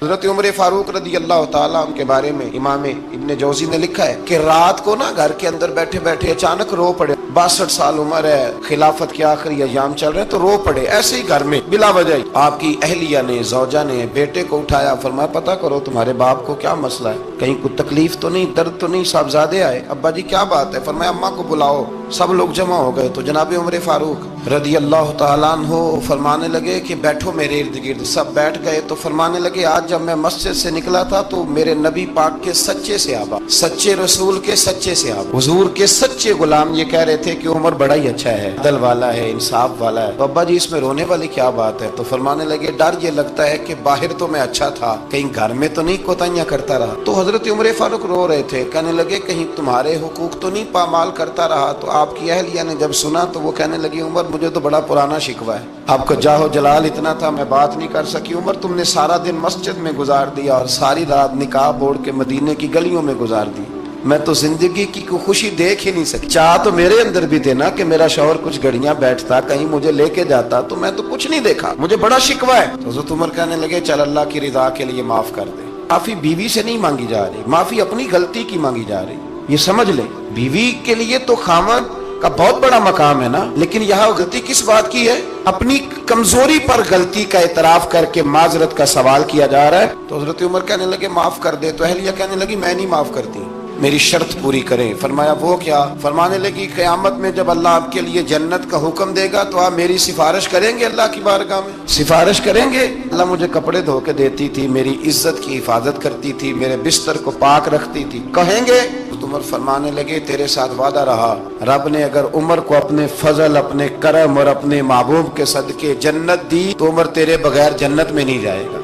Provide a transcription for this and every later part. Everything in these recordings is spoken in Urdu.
حضرت عمر فاروق رضی اللہ تعالیٰ عنہ کے بارے میں امام ابن جوزی نے لکھا ہے کہ رات کو نا گھر کے اندر بیٹھے بیٹھے اچانک رو پڑے. 62 سال عمر ہے, خلافت کے آخری ایام چل رہے ہیں, تو رو پڑے ایسے ہی گھر میں بلا وجہ. آپ کی اہلیہ نے, زوجہ نے بیٹے کو اٹھایا, فرمایا پتہ کرو تمہارے باپ کو کیا مسئلہ ہے, کہیں کوئی تکلیف تو نہیں, درد تو نہیں, صاحبزادے آئے. ابا جی کیا بات ہے؟ فرمایا اماں کو بلاؤ. سب لوگ جمع ہو گئے تو جناب عمر فاروق رضی اللہ تعالیٰ عنہ فرمانے لگے کہ بیٹھو میرے ارد گرد. سب بیٹھ گئے تو فرمانے لگے آج جب میں مسجد سے نکلا تھا تو میرے نبی پاک کے سچے صحابہ, سچے رسول کے سچے صحابہ, حضور کے سچے غلام یہ کہہ رہے تھے کہ عمر بڑا ہی اچھا ہے, عدل والا ہے, انصاف والا ہے. تو ابا جی اس میں رونے والی کیا بات ہے؟ تو فرمانے لگے ڈر یہ لگتا ہے کہ باہر تو میں اچھا تھا, کہیں گھر میں تو نہیں کوتاہیاں کرتا رہا. تو حضرت عمر فاروق رو رہے تھے, کہنے لگے کہیں تمہارے حقوق تو نہیں پامال کرتا رہا. تو آپ کی اہلیہ نے جب سنا تو وہ کہنے لگی عمر مجھے تو بڑا پرانا شکوہ ہے, آپ کا جاہ و جلال اتنا تھا میں بات نہیں کر سکی. عمر تم نے سارا دن مسجد میں گزار دیا اور ساری رات نقاب اوڑھ کے مدینے کی گلیوں میں گزار دی, میں تو زندگی کی کوئی خوشی دیکھ ہی نہیں سکی. چاہ تو میرے اندر بھی تھے نا کہ میرا شوہر کچھ گھڑیاں بیٹھتا, کہیں مجھے لے کے جاتا, تو میں تو کچھ نہیں دیکھا, مجھے بڑا شکوہ ہے. تو حضرت عمر کہنے لگے چل اللہ کی رضا کے لیے معاف کر دے. معافی بیوی سے نہیں مانگی جا رہی, معافی اپنی غلطی کی مانگی جا رہی. یہ سمجھ لیں, بیوی کے لیے تو خاوند کا بہت بڑا مقام ہے نا, لیکن یہاں غلطی کس بات کی ہے؟ اپنی کمزوری پر غلطی کا اعتراف کر کے معذرت کا سوال کیا جا رہا ہے. تو حضرت عمر کہنے لگے معاف کر دے. تو اہلیہ کہنے لگی میں نہیں معاف کرتی, میری شرط پوری کریں. فرمایا وہ کیا؟ فرمانے لگی قیامت میں جب اللہ آپ کے لیے جنت کا حکم دے گا تو آپ میری سفارش کریں گے اللہ کی بارگاہ میں؟ سفارش کریں گے. اللہ مجھے کپڑے دھو کے دیتی تھی, میری عزت کی حفاظت کرتی تھی, میرے بستر کو پاک رکھتی تھی, کہیں گے؟ عمر فرمانے لگے تیرے ساتھ وعدہ رہا, رب نے اگر عمر کو اپنے فضل, اپنے کرم اور اپنے محبوب کے صدقے جنت دی تو عمر تیرے بغیر جنت میں نہیں جائے گا.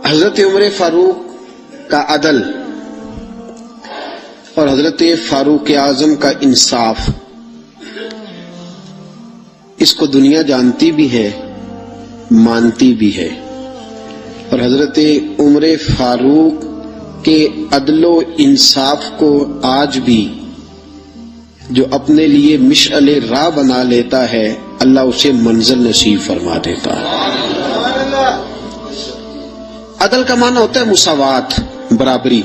حضرت عمر فاروق کا عدل اور حضرت فاروق اعظم کا انصاف, اس کو دنیا جانتی بھی ہے, مانتی بھی ہے. اور حضرت عمر فاروق کے عدل و انصاف کو آج بھی جو اپنے لیے مشعل راہ بنا لیتا ہے اللہ اسے منزل نصیب فرما دیتا ہے. عدل کا معنی ہوتا ہے مساوات, برابری.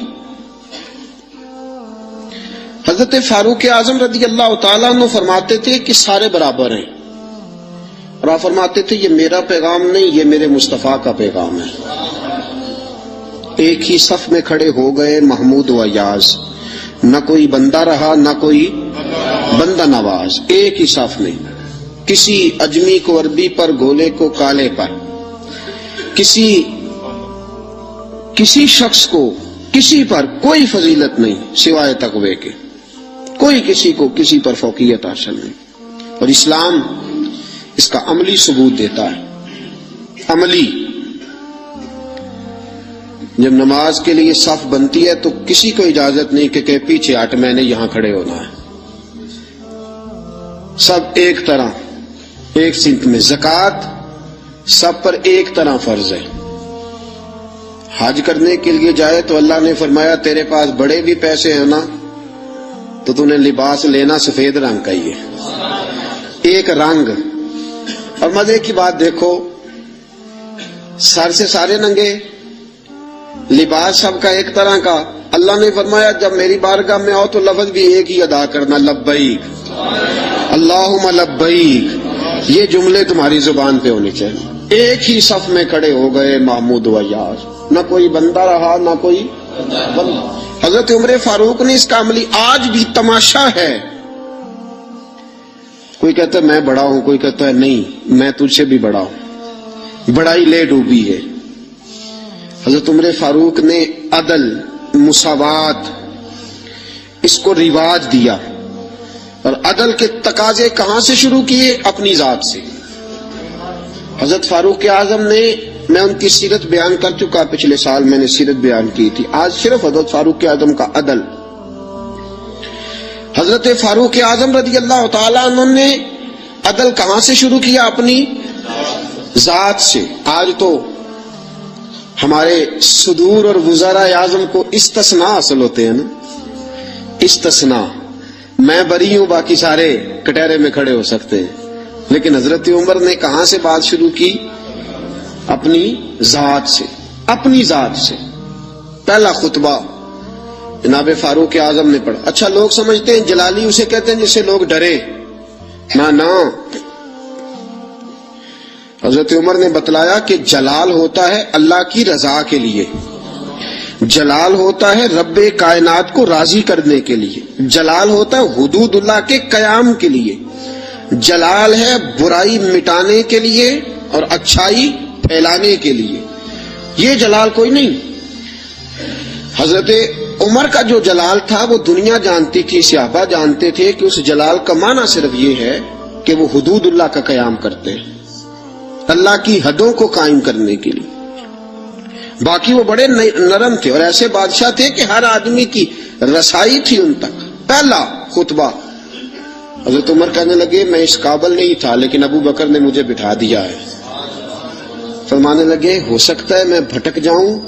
حضرت فاروق اعظم رضی اللہ تعالیٰ عنہ فرماتے تھے کہ سارے برابر ہیں, اور آپ فرماتے تھے یہ میرا پیغام نہیں, یہ میرے مصطفیٰ کا پیغام ہے. ایک ہی صف میں کھڑے ہو گئے محمود و ایاز, نہ کوئی بندہ رہا نہ کوئی بندہ نواز. ایک ہی صف میں, کسی اجمی کو عربی پر, گولے کو کالے پر, کسی شخص کو کسی پر کوئی فضیلت نہیں سوائے تقوی کے, کوئی کسی کو کسی پر فوقیت حاصل نہیں. اور اسلام اس کا عملی ثبوت دیتا ہے. عملی, جب نماز کے لیے صف بنتی ہے تو کسی کو اجازت نہیں کہ پیچھے ہٹ, میں نے یہاں کھڑے ہونا ہے. سب ایک طرح, ایک سمت میں. زکوٰۃ سب پر ایک طرح فرض ہے. حج کرنے کے لیے جائے تو اللہ نے فرمایا تیرے پاس بڑے بھی پیسے ہیں نا تو تو نے لباس لینا سفید رنگ کا ہی ہے, ایک رنگ. اور مزے کی بات دیکھو, سر سے سارے ننگے, لباس سب کا ایک طرح کا. اللہ نے فرمایا جب میری بارگاہ میں آؤ تو لفظ بھی ایک ہی ادا کرنا, لبیک اللہم لبیک. یہ جملے تمہاری زبان پہ ہونے چاہیے. ایک ہی صف میں کھڑے ہو گئے محمود و ایاز, نہ کوئی بندہ رہا نہ کوئی بندہ. حضرت عمر فاروق نے اس کا عملی آج بھی تماشا ہے. کوئی کہتا ہے میں بڑا ہوں, کوئی کہتا ہے نہیں میں تجھ سے بھی بڑا ہوں, بڑائی لے ڈوبی ہے. حضرت عمر فاروق نے عدل, مساوات, اس کو رواج دیا. اور عدل کے تقاضے کہاں سے شروع کیے؟ اپنی ذات سے. حضرت فاروق اعظم نے, میں ان کی سیرت بیان کر چکا, پچھلے سال میں نے سیرت بیان کی تھی. آج صرف حضرت فاروق اعظم کا عدل. حضرت فاروق اعظم رضی اللہ تعالیٰ عنہ نے عدل کہاں سے شروع کیا؟ اپنی ذات سے. آج تو ہمارے صدور اور وزراء اعظم کو استثناء حاصل ہوتے ہیں نا, استثناء. میں بری ہوں, باقی سارے کٹہرے میں کھڑے ہو سکتے ہیں. لیکن حضرت عمر نے کہاں سے بات شروع کی؟ اپنی ذات سے. اپنی ذات سے. پہلا خطبہ جناب فاروق اعظم نے پڑھا. اچھا لوگ سمجھتے ہیں جلالی اسے کہتے ہیں جس سے لوگ ڈرے. نہ حضرت عمر نے بتلایا کہ جلال ہوتا ہے اللہ کی رضا کے لیے، جلال ہوتا ہے رب کائنات کو راضی کرنے کے لیے، جلال ہوتا ہے حدود اللہ کے قیام کے لیے، جلال ہے برائی مٹانے کے لیے اور اچھائی پھیلانے کے لیے. یہ جلال کوئی نہیں. حضرت عمر کا جو جلال تھا وہ دنیا جانتی تھی، صحابہ جانتے تھے کہ اس جلال کا معنی صرف یہ ہے کہ وہ حدود اللہ کا قیام کرتے ہیں، اللہ کی حدوں کو قائم کرنے کے لیے. باقی وہ بڑے نرم تھے اور ایسے بادشاہ تھے کہ ہر آدمی کی رسائی تھی ان تک. پہلا خطبہ حضرت عمر کہنے لگے میں اس قابل نہیں تھا لیکن ابو بکر نے مجھے بٹھا دیا ہے. فرمانے لگے ہو سکتا ہے میں بھٹک جاؤں،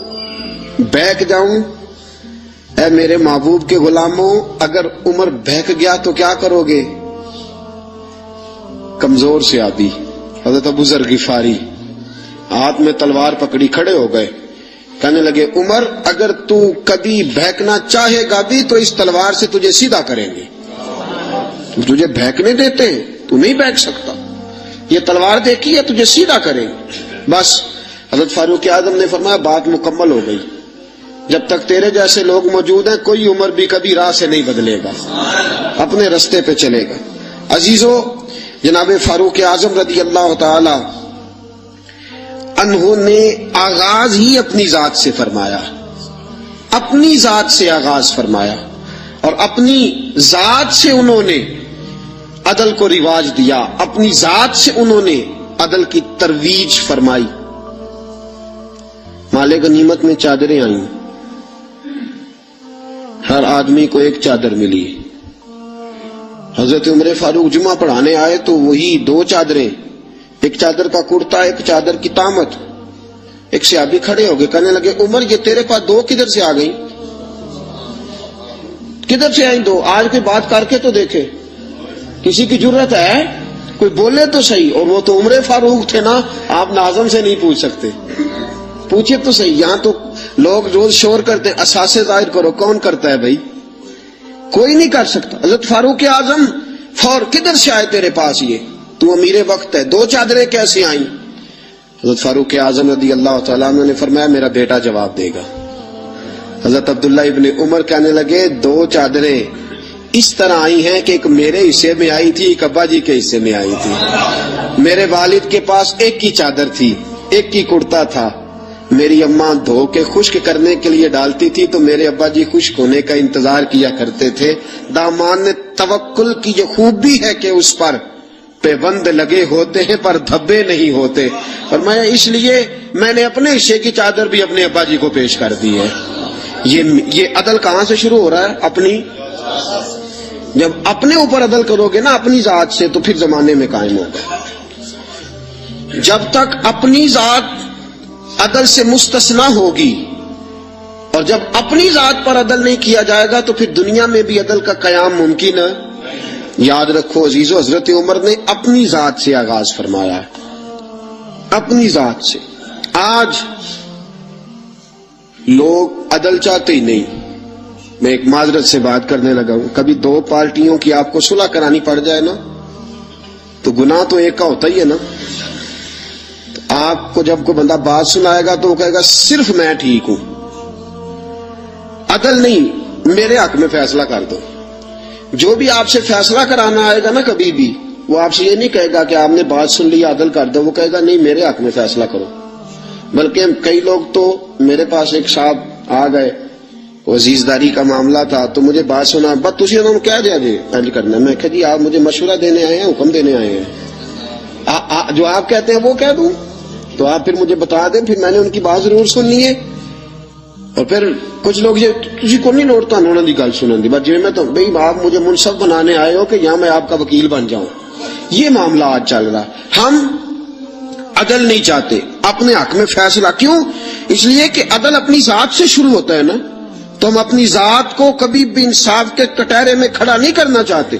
بہک جاؤں. اے میرے محبوب کے غلاموں، اگر عمر بہک گیا تو کیا کرو گے؟ کمزور سے آدھی حضرت ابو ذر غفاری ہاتھ میں تلوار پکڑی کھڑے ہو گئے. کہنے لگے عمر اگر تو کبھی بہکنا چاہے گا بھی تو اس تلوار سے تجھے سیدھا کریں گے. تجھے بہکنے دیتے ہیں، تو نہیں بہک سکتا. یہ تلوار دیکھی ہے تجھے سیدھا کریں گے. بس حضرت فاروق اعظم نے فرمایا بات مکمل ہو گئی. جب تک تیرے جیسے لوگ موجود ہیں کوئی عمر بھی کبھی راہ سے نہیں بدلے گا، اپنے رستے پہ چلے گا. عزیزو، جناب فاروق اعظم رضی اللہ تعالی انہوں نے آغاز ہی اپنی ذات سے فرمایا، اپنی ذات سے آغاز فرمایا اور اپنی ذات سے انہوں نے عدل کو رواج دیا، اپنی ذات سے انہوں نے عدل کی ترویج فرمائی. مال غنیمت میں چادریں آئیں، ہر آدمی کو ایک چادر ملی. حضرت عمر فاروق جمعہ پڑھانے آئے تو وہی دو چادریں، ایک چادر کا کرتا ایک چادر کی تامت. ایک صحابی کھڑے ہو گئے کہنے لگے عمر یہ تیرے پاس دو کدھر سے آ گئی؟ کدھر سے آئیں دو؟ آج کوئی بات کر کے تو دیکھے، کسی کی جرت ہے کوئی بولے تو صحیح. اور وہ تو عمر فاروق تھے نا، آپ ناظم سے نہیں پوچھ سکتے. پوچھے تو صحیح. یہاں تو لوگ روز شور کرتے ہیں اساسے ظاہر کرو. کون کرتا ہے بھائی؟ کوئی نہیں کر سکتا. حضرت فاروق اعظم فور کدھر سے آئے تیرے پاس؟ یہ تو امیر وقت ہے، دو چادریں کیسے آئیں؟ حضرت فاروق اعظم رضی اللہ تعالیٰ عنہ نے فرمایا میرا بیٹا جواب دے گا. حضرت عبداللہ ابن عمر کہنے لگے دو چادریں اس طرح آئی ہیں کہ ایک میرے حصے میں آئی تھی، ایک ابا جی کے حصے میں آئی تھی. میرے والد کے پاس ایک کی چادر تھی، ایک کی کرتا تھا. میری اماں دھو کے خشک کرنے کے لیے ڈالتی تھی تو میرے ابا جی خشک ہونے کا انتظار کیا کرتے تھے. دامان نے توکل کی یہ خوبی ہے کہ اس پر پیبند لگے ہوتے ہیں پر دھبے نہیں ہوتے. اور میں اس لیے میں نے اپنے حصے کی چادر بھی اپنے ابا جی کو پیش کر دی ہے. یہ عدل کہاں سے شروع ہو رہا ہے؟ اپنی. جب اپنے اوپر عدل کرو گے نا اپنی ذات سے تو پھر زمانے میں قائم ہوگا. جب تک اپنی ذات عدل سے مستثنا ہوگی اور جب اپنی ذات پر عدل نہیں کیا جائے گا تو پھر دنیا میں بھی عدل کا قیام ممکن ہے. یاد رکھو عزیزو، حضرت عمر نے اپنی ذات سے آغاز فرمایا ہے، اپنی ذات سے. آج لوگ عدل چاہتے ہی نہیں. میں ایک معذرت سے بات کرنے لگا ہوں، کبھی دو پارٹیوں کی آپ کو صلح کرانی پڑ جائے نا تو گناہ تو ایک کا ہوتا ہی ہے نا. تو آپ کو جب کوئی بندہ بات سنائے گا تو وہ کہے گا صرف میں ٹھیک ہوں، عدل نہیں، میرے حق میں فیصلہ کر دو. جو بھی آپ سے فیصلہ کرانا آئے گا نا کبھی بھی وہ آپ سے یہ نہیں کہے گا کہ آپ نے بات سن لی عدل کر دو، وہ کہے گا نہیں میرے حق میں فیصلہ کرو. بلکہ کئی لوگ تو میرے پاس ایک صاحب آ گئے، عزیزداری کا معاملہ تھا تو مجھے بات سنا، بس تھی انہوں نے کہہ دیا جی حل کرنا. میں کہا جی آپ مجھے مشورہ دینے آئے ہیں، حکم دینے آئے ہیں، جو آپ کہتے ہیں وہ کہہ دوں تو آپ پھر مجھے بتا دیں، پھر میں نے ان کی بات ضرور سننی ہے. اور پھر کچھ لوگ یہ کسی کو نہیں لوٹتا انہوں نے گل سنن دی، بس جی میں تو بھائی آپ مجھے منصف بنانے آئے ہو کہ یہاں میں آپ کا وکیل بن جاؤں. یہ معاملہ آج چل رہا. ہم عدل نہیں چاہتے، اپنے حق میں فیصلہ. کیوں؟ اس لیے کہ عدل اپنی ذات سے شروع ہوتا ہے نا. تو ہم اپنی ذات کو کبھی بھی انصاف کے کٹہرے میں کھڑا نہیں کرنا چاہتے.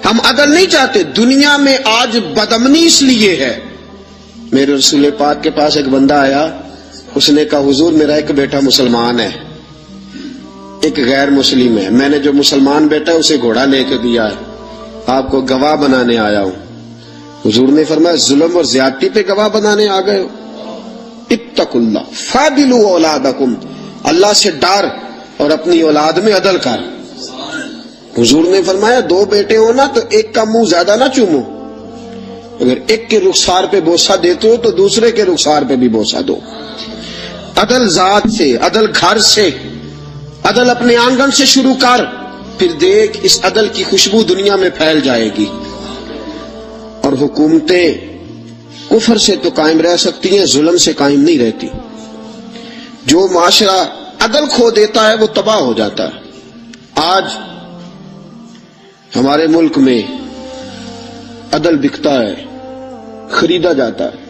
ہم عدل نہیں چاہتے. دنیا میں آج بدامنی اس لیے ہے. میرے رسول پاک کے پاس ایک بندہ آیا، اس نے کہا حضور میرا ایک بیٹا مسلمان ہے، ایک غیر مسلم ہے، میں نے جو مسلمان بیٹا ہے اسے گھوڑا لے کے دیا ہے، آپ کو گواہ بنانے آیا ہوں۔ حضور نے فرمایا ظلم اور زیادتی پہ گواہ بنانے آ گئے ہو؟ اتقوا اللہ فاعدلوا اولادکم، اللہ سے ڈر اور اپنی اولاد میں عدل کر۔ حضور نے فرمایا دو بیٹے ہو نا تو ایک کا منہ زیادہ نہ چومو، اگر ایک کے رخسار پہ بوسہ دیتے ہو تو دوسرے کے رخسار پہ بھی بوسہ دو۔ عدل ذات سے، عدل گھر سے، عدل اپنے آنگن سے شروع کر، پھر دیکھ اس عدل کی خوشبو دنیا میں پھیل جائے گی۔ اور حکومتیں کفر سے تو قائم رہ سکتی ہیں، ظلم سے قائم نہیں رہتی۔ جو معاشرہ عدل کھو دیتا ہے وہ تباہ ہو جاتا ہے۔ آج ہمارے ملک میں عدل بکتا ہے، خریدا جاتا ہے۔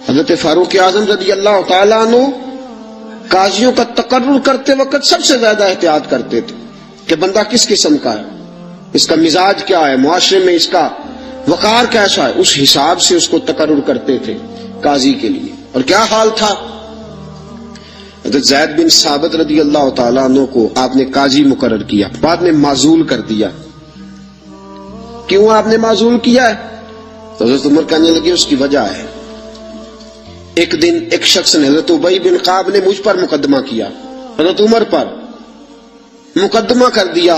حضرت فاروق اعظم رضی اللہ تعالیٰ عنہ قاضیوں کا تقرر کرتے وقت سب سے زیادہ احتیاط کرتے تھے کہ بندہ کس قسم کا ہے، اس کا مزاج کیا ہے، معاشرے میں اس کا وقار کیسا ہے، اس حساب سے اس کو تقرر کرتے تھے قاضی کے لیے۔ اور کیا حال تھا؟ حضرت زید بن ثابت رضی اللہ تعالیٰ عنہ کو آپ نے قاضی مقرر کیا، بعد میں معزول کر دیا۔ کیوں آپ نے معزول کیا ہے؟ تو حضرت عمر کہنے لگے اس کی وجہ ہے، ایک دن ایک شخص نے، حضرت ابی بن کعب نے مجھ پر مقدمہ کیا، حضرت عمر پر مقدمہ کر دیا،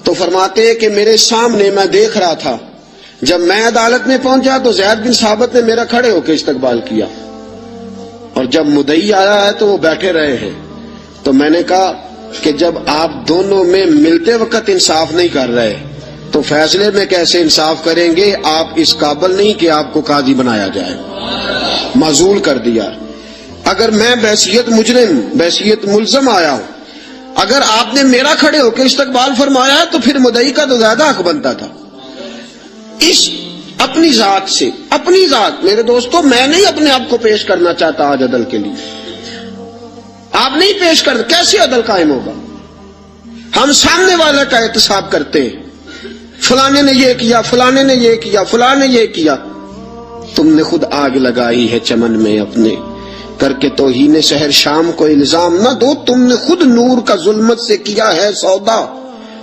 تو فرماتے ہیں کہ میرے سامنے میں دیکھ رہا تھا، جب میں عدالت میں پہنچا تو زید بن ثابت نے میرا کھڑے ہو کے استقبال کیا، اور جب مدعی آیا ہے تو وہ بیٹھے رہے ہیں۔ تو میں نے کہا کہ جب آپ دونوں میں ملتے وقت انصاف نہیں کر رہے تو فیصلے میں کیسے انصاف کریں گے؟ آپ اس قابل نہیں کہ آپ کو قاضی بنایا جائے، معزول کر دیا۔ اگر میں بحیثیت مجرم، بحیثیت ملزم آیا ہوں، اگر آپ نے میرا کھڑے ہو کے استقبال فرمایا ہے تو پھر مدعی کا تو زیادہ حق بنتا تھا۔ اس اپنی ذات سے، اپنی ذات، میرے دوستو میں نہیں اپنے آپ کو پیش کرنا چاہتا آج عدل کے لیے، آپ نہیں پیش کرتے، کیسے عدل قائم ہوگا؟ ہم سامنے والے کا احتساب کرتے ہیں، فلانے نے یہ کیا، فلانے نے یہ کیا، فلانے نے یہ کیا۔ تم نے خود آگ لگائی ہے چمن میں اپنے، کر کے توہین شہر شام کو الزام نہ دو، تم نے خود نور کا ظلمت سے کیا ہے سودا،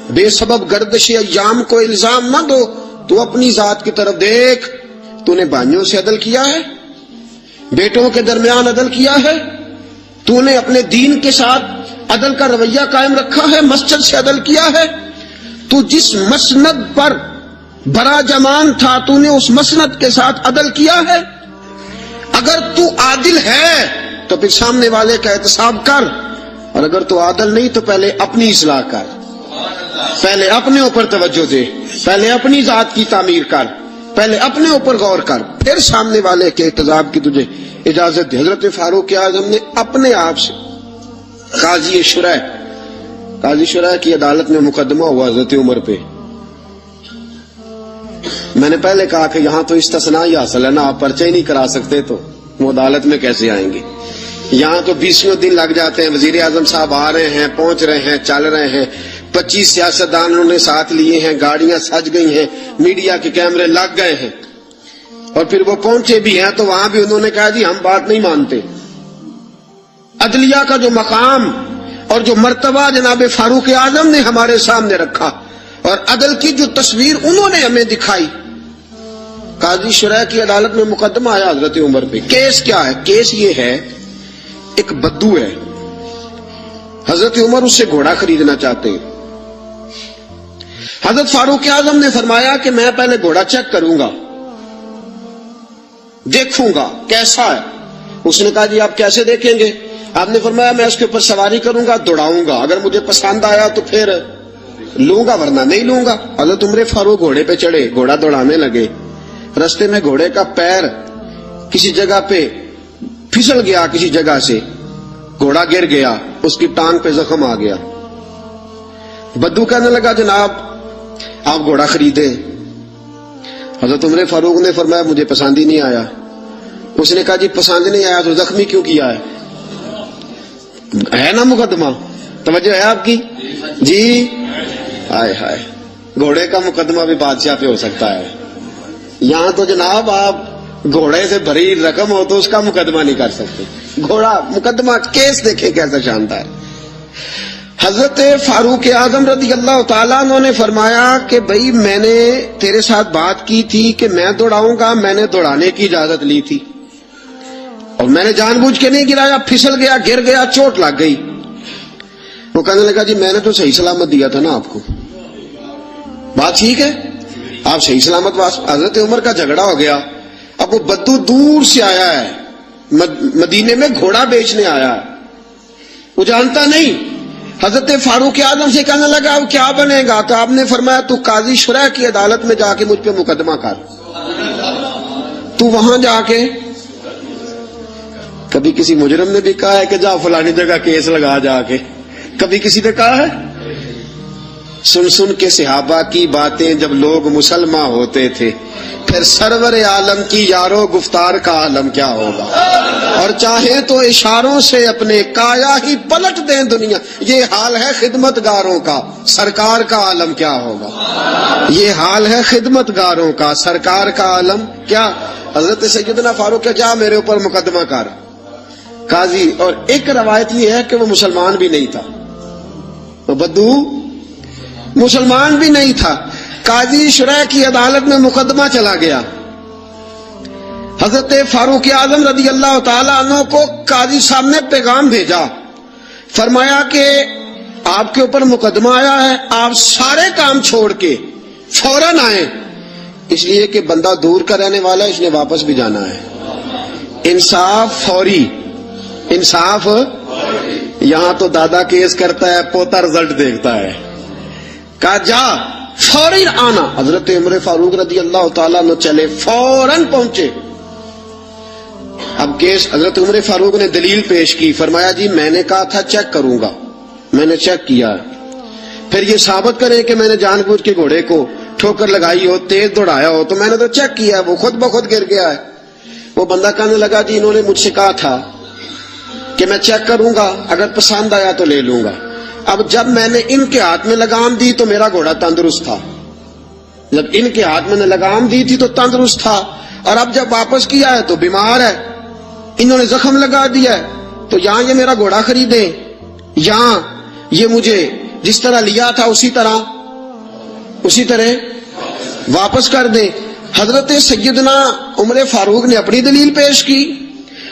بے سبب گردش ایام کو الزام نہ دو۔ تو اپنی ذات کی طرف دیکھ، تو نے بھائیوں سے عدل کیا ہے، بیٹوں کے درمیان عدل کیا ہے، تو نے اپنے دین کے ساتھ عدل کا رویہ قائم رکھا ہے، مسجد سے عدل کیا ہے، تو جس مسند پر برا جمان تھا تو نے اس مسند کے ساتھ عدل کیا ہے۔ اگر تو عادل ہے تو پھر سامنے والے کا احتساب کر، اور اگر تو عادل نہیں تو پہلے اپنی اصلاح کر، پہلے اپنے اوپر توجہ دے، پہلے اپنی ذات کی تعمیر کر، پہلے اپنے اوپر غور کر، پھر سامنے والے کے احتساب کی تجھے اجازت دے۔ حضرت فاروق اعظم نے اپنے آپ سے قاضی شرح کی عدالت میں مقدمہ ہوا حضرت عمر پہ۔ میں نے پہلے کہا کہ یہاں تو استثناء ہی حاصل ہے نا، آپ پرچہ ہی نہیں کرا سکتے تو وہ عدالت میں کیسے آئیں گے؟ یہاں تو 20 دن لگ جاتے ہیں، وزیر اعظم صاحب آ رہے ہیں، پہنچ رہے ہیں، چل رہے ہیں، 25 سیاستدانوں نے ساتھ لیے ہیں، گاڑیاں سج گئی ہیں، میڈیا کے کیمرے لگ گئے ہیں، اور پھر وہ پہنچے بھی ہیں تو وہاں بھی انہوں نے کہا جی ہم بات نہیں مانتے۔ عدلیہ کا جو مقام اور جو مرتبہ جناب فاروق اعظم نے ہمارے سامنے رکھا، اور عدل کی جو تصویر انہوں نے ہمیں دکھائی، قاضی شرح کی عدالت میں مقدمہ آیا حضرت عمر پہ۔ کیس کیا ہے؟ کیس یہ ہے، ایک بدو ہے، حضرت عمر اس سے گھوڑا خریدنا چاہتے ہیں۔ حضرت فاروق اعظم نے فرمایا کہ میں پہلے گھوڑا چیک کروں گا، دیکھوں گا کیسا ہے۔ اس نے کہا جی آپ کیسے دیکھیں گے؟ آپ نے فرمایا میں اس کے اوپر سواری کروں گا، دوڑاؤں گا، اگر مجھے پسند آیا تو پھر لوں گا ورنہ نہیں لوں گا۔ حضرت عمر فاروق گھوڑے پہ چڑھے، گھوڑا دوڑانے لگے، رستے میں گھوڑے کا پیر کسی جگہ پہ پھسل گیا، کسی جگہ سے گھوڑا گر گیا، اس کی ٹانگ پہ زخم آ گیا۔ بدو کہنے لگا جناب آپ گھوڑا خریدے۔ حضرت عمر فاروق نے فرمایا مجھے پسند ہی نہیں آیا۔ اس نے کہا جی پسند نہیں آیا تو زخمی کیوں کیا ہے نا مقدمہ؟ توجہ ہے آپ کی؟ جی ہائے ہائے، گھوڑے کا مقدمہ بھی بادشاہ پہ ہو سکتا ہے، یہاں تو جناب آپ گھوڑے سے بھری رقم ہو تو اس کا مقدمہ نہیں کر سکتے۔ گھوڑا مقدمہ کیس دیکھیں کیسا شاندار. حضرت فاروق اعظم رضی اللہ تعالیٰ عنہ نے فرمایا کہ بھئی میں نے تیرے ساتھ بات کی تھی کہ میں دوڑاؤں گا, میں نے دوڑانے کی اجازت لی تھی اور میں نے جان بوجھ کے نہیں گرایا, پھسل گیا, گر گیا, چوٹ لگ گئی. وہ کہنے لگا جی میں نے تو صحیح سلامت دیا تھا نا آپ کو, بات ٹھیک ہے, آپ صحیح سلامت. حضرت عمر کا جھگڑا ہو گیا. اب وہ بدو دور سے آیا ہے, مدینے میں گھوڑا بیچنے آیا ہے, وہ جانتا نہیں. حضرت فاروق اعظم سے کہنے لگا اب کیا بنے گا؟ تو آپ نے فرمایا تو قاضی شرح کی عدالت میں جا کے مجھ پہ مقدمہ کر. تو وہاں جا کے, کبھی کسی مجرم نے بھی کہا ہے کہ جا فلانی جگہ کیس لگا جا کے, کبھی کسی نے کہا ہے؟ سن سن کے صحابہ کی باتیں جب لوگ مسلمان ہوتے تھے, پھر سرور عالم کی یارو گفتار کا عالم کیا ہوگا. اور چاہے تو اشاروں سے اپنے کایا ہی پلٹ دیں دنیا. یہ حال ہے خدمت گاروں کا, سرکار کا عالم کیا ہوگا. یہ حال ہے خدمت گاروں کا, سرکار کا عالم کیا. حضرت سیدنا فاروق کہ جا میرے اوپر مقدمہ کر. قاضی, اور ایک روایت یہ ہے کہ وہ مسلمان بھی نہیں تھا, وہ بدو مسلمان بھی نہیں تھا. قاضی شرح کی عدالت میں مقدمہ چلا گیا. حضرت فاروق اعظم رضی اللہ تعالیٰ عنہ کو قاضی صاحب نے پیغام بھیجا, فرمایا کہ آپ کے اوپر مقدمہ آیا ہے, آپ سارے کام چھوڑ کے فوراً آئیں, اس لیے کہ بندہ دور کا رہنے والا ہے, اس نے واپس بھی جانا ہے. انصاف فوری, انصاف. یہاں تو دادا کیس کرتا ہے, پوتا رزلٹ دیکھتا ہے. کہا جا فوری آنا. حضرت عمر فاروق رضی اللہ تعالیٰ عنہ چلے, فوراً پہنچے. اب کیس حضرت عمر فاروق نے دلیل پیش کی, فرمایا جی میں نے کہا تھا چیک کروں گا, میں نے چیک کیا, پھر یہ ثابت کرے کہ میں نے جان بوجھ کے گھوڑے کو ٹھوکر لگائی ہو, تیز دوڑایا ہو, تو میں نے تو چیک کیا, وہ خود بخود گر گیا ہے. وہ بندہ کہنے لگا جی انہوں نے مجھ سے کہا تھا کہ میں چیک کروں گا, اگر پسند آیا تو لے لوں گا. اب جب میں نے ان کے ہاتھ میں لگام دی تو میرا گھوڑا تندرست تھا, جب ان کے ہاتھ میں نے لگام دی تھی تو تندرست تھا, اور اب جب واپس کیا ہے تو بیمار ہے. انہوں نے زخم لگا دیا ہے, تو یہاں یہ میرا گھوڑا خریدے, یہاں یہ مجھے جس طرح لیا تھا اسی طرح واپس کر دے. حضرت سیدنا عمر فاروق نے اپنی دلیل پیش کی,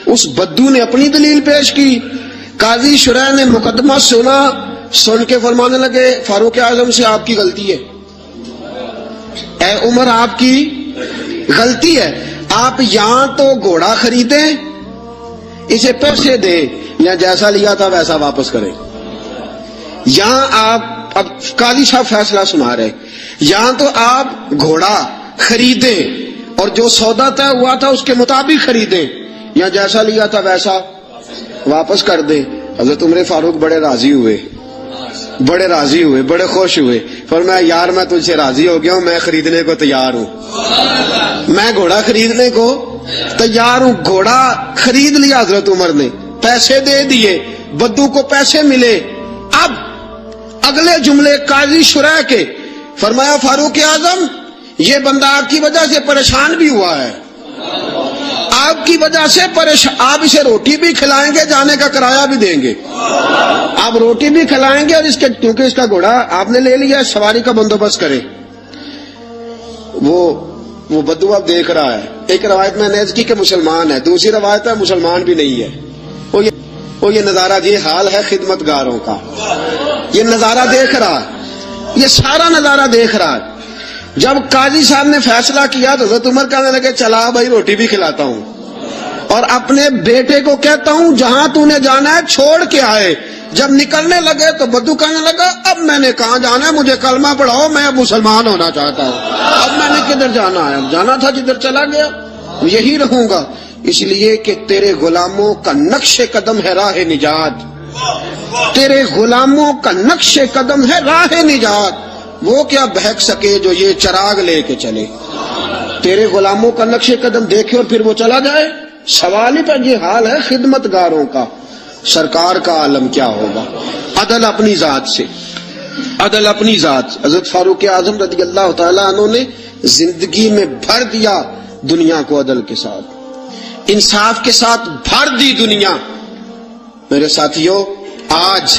اس بدو نے اپنی دلیل پیش کی. قاضی شرح نے مقدمہ سنا, سن کے فرمانے لگے فاروق اعظم سے آپ کی غلطی ہے, اے عمر آپ کی غلطی ہے. آپ یہاں تو گھوڑا خریدیں, اسے پیسے دیں, یا جیسا لیا تھا ویسا واپس کریں. یہاں آپ, اب قاضی صاحب فیصلہ سنا رہے, یہاں تو آپ گھوڑا خریدیں اور جو سودا طے ہوا تھا اس کے مطابق خریدیں, یا جیسا لیا تھا ویسا واپس کر دیں. حضرت عمر فاروق بڑے راضی ہوئے, بڑے خوش ہوئے. فرمایا یار میں تجھ سے راضی ہو گیا ہوں, میں خریدنے کو تیار ہوں, میں گھوڑا خریدنے کو تیار ہوں. گھوڑا خرید لیا حضرت عمر نے, پیسے دے دیے, بدو کو پیسے ملے. اب اگلے جملے قاضی شرح کے, فرمایا فاروق اعظم یہ بندہ آپ کی وجہ سے پریشان بھی ہوا ہے, آپ کی وجہ سے پریشان, آپ اسے روٹی بھی کھلائیں گے, جانے کا کرایہ بھی دیں گے, آپ روٹی بھی کھلائیں گے, اور اس کے کیونکہ اس کا گھوڑا آپ نے لے لیا, سواری کا بندوبست کریں. وہ بدو اب دیکھ رہا ہے. ایک روایت میں نے کی کہ مسلمان ہے, دوسری روایت ہے مسلمان بھی نہیں ہے. وہ یہ نظارہ, یہ حال ہے خدمت گاروں کا, یہ نظارہ دیکھ رہا, یہ سارا نظارہ دیکھ رہا. جب قاضی صاحب نے فیصلہ کیا تو حضرت عمر کہنے لگے چلا بھائی روٹی بھی کھلاتا ہوں, اور اپنے بیٹے کو کہتا ہوں جہاں تو نے جانا ہے چھوڑ کے آئے. جب نکلنے لگے تو بدو کہنے لگا اب میں نے کہاں جانا ہے, مجھے کلمہ پڑھاؤ, میں اب مسلمان ہونا چاہتا ہوں, اب میں نے کدھر جانا ہے, اب جانا تھا جدھر چلا گیا یہی رہوں گا. اس لیے کہ تیرے غلاموں کا نقش قدم ہے راہ نجات, تیرے غلاموں کا نقش قدم ہے راہ نجات. وہ کیا بہک سکے جو یہ چراغ لے کے چلے. تیرے غلاموں کا نقش قدم دیکھے اور پھر وہ چلا جائے. سوال ہی پر یہ حال ہے خدمت گاروں کا, سرکار کا عالم کیا ہوگا. عدل اپنی ذات سے, عدل اپنی ذات. حضرت فاروق اعظم رضی اللہ تعالیٰ عنہ نے زندگی میں بھر دیا دنیا کو عدل کے ساتھ, انصاف کے ساتھ بھر دی دنیا. میرے ساتھیوں، آج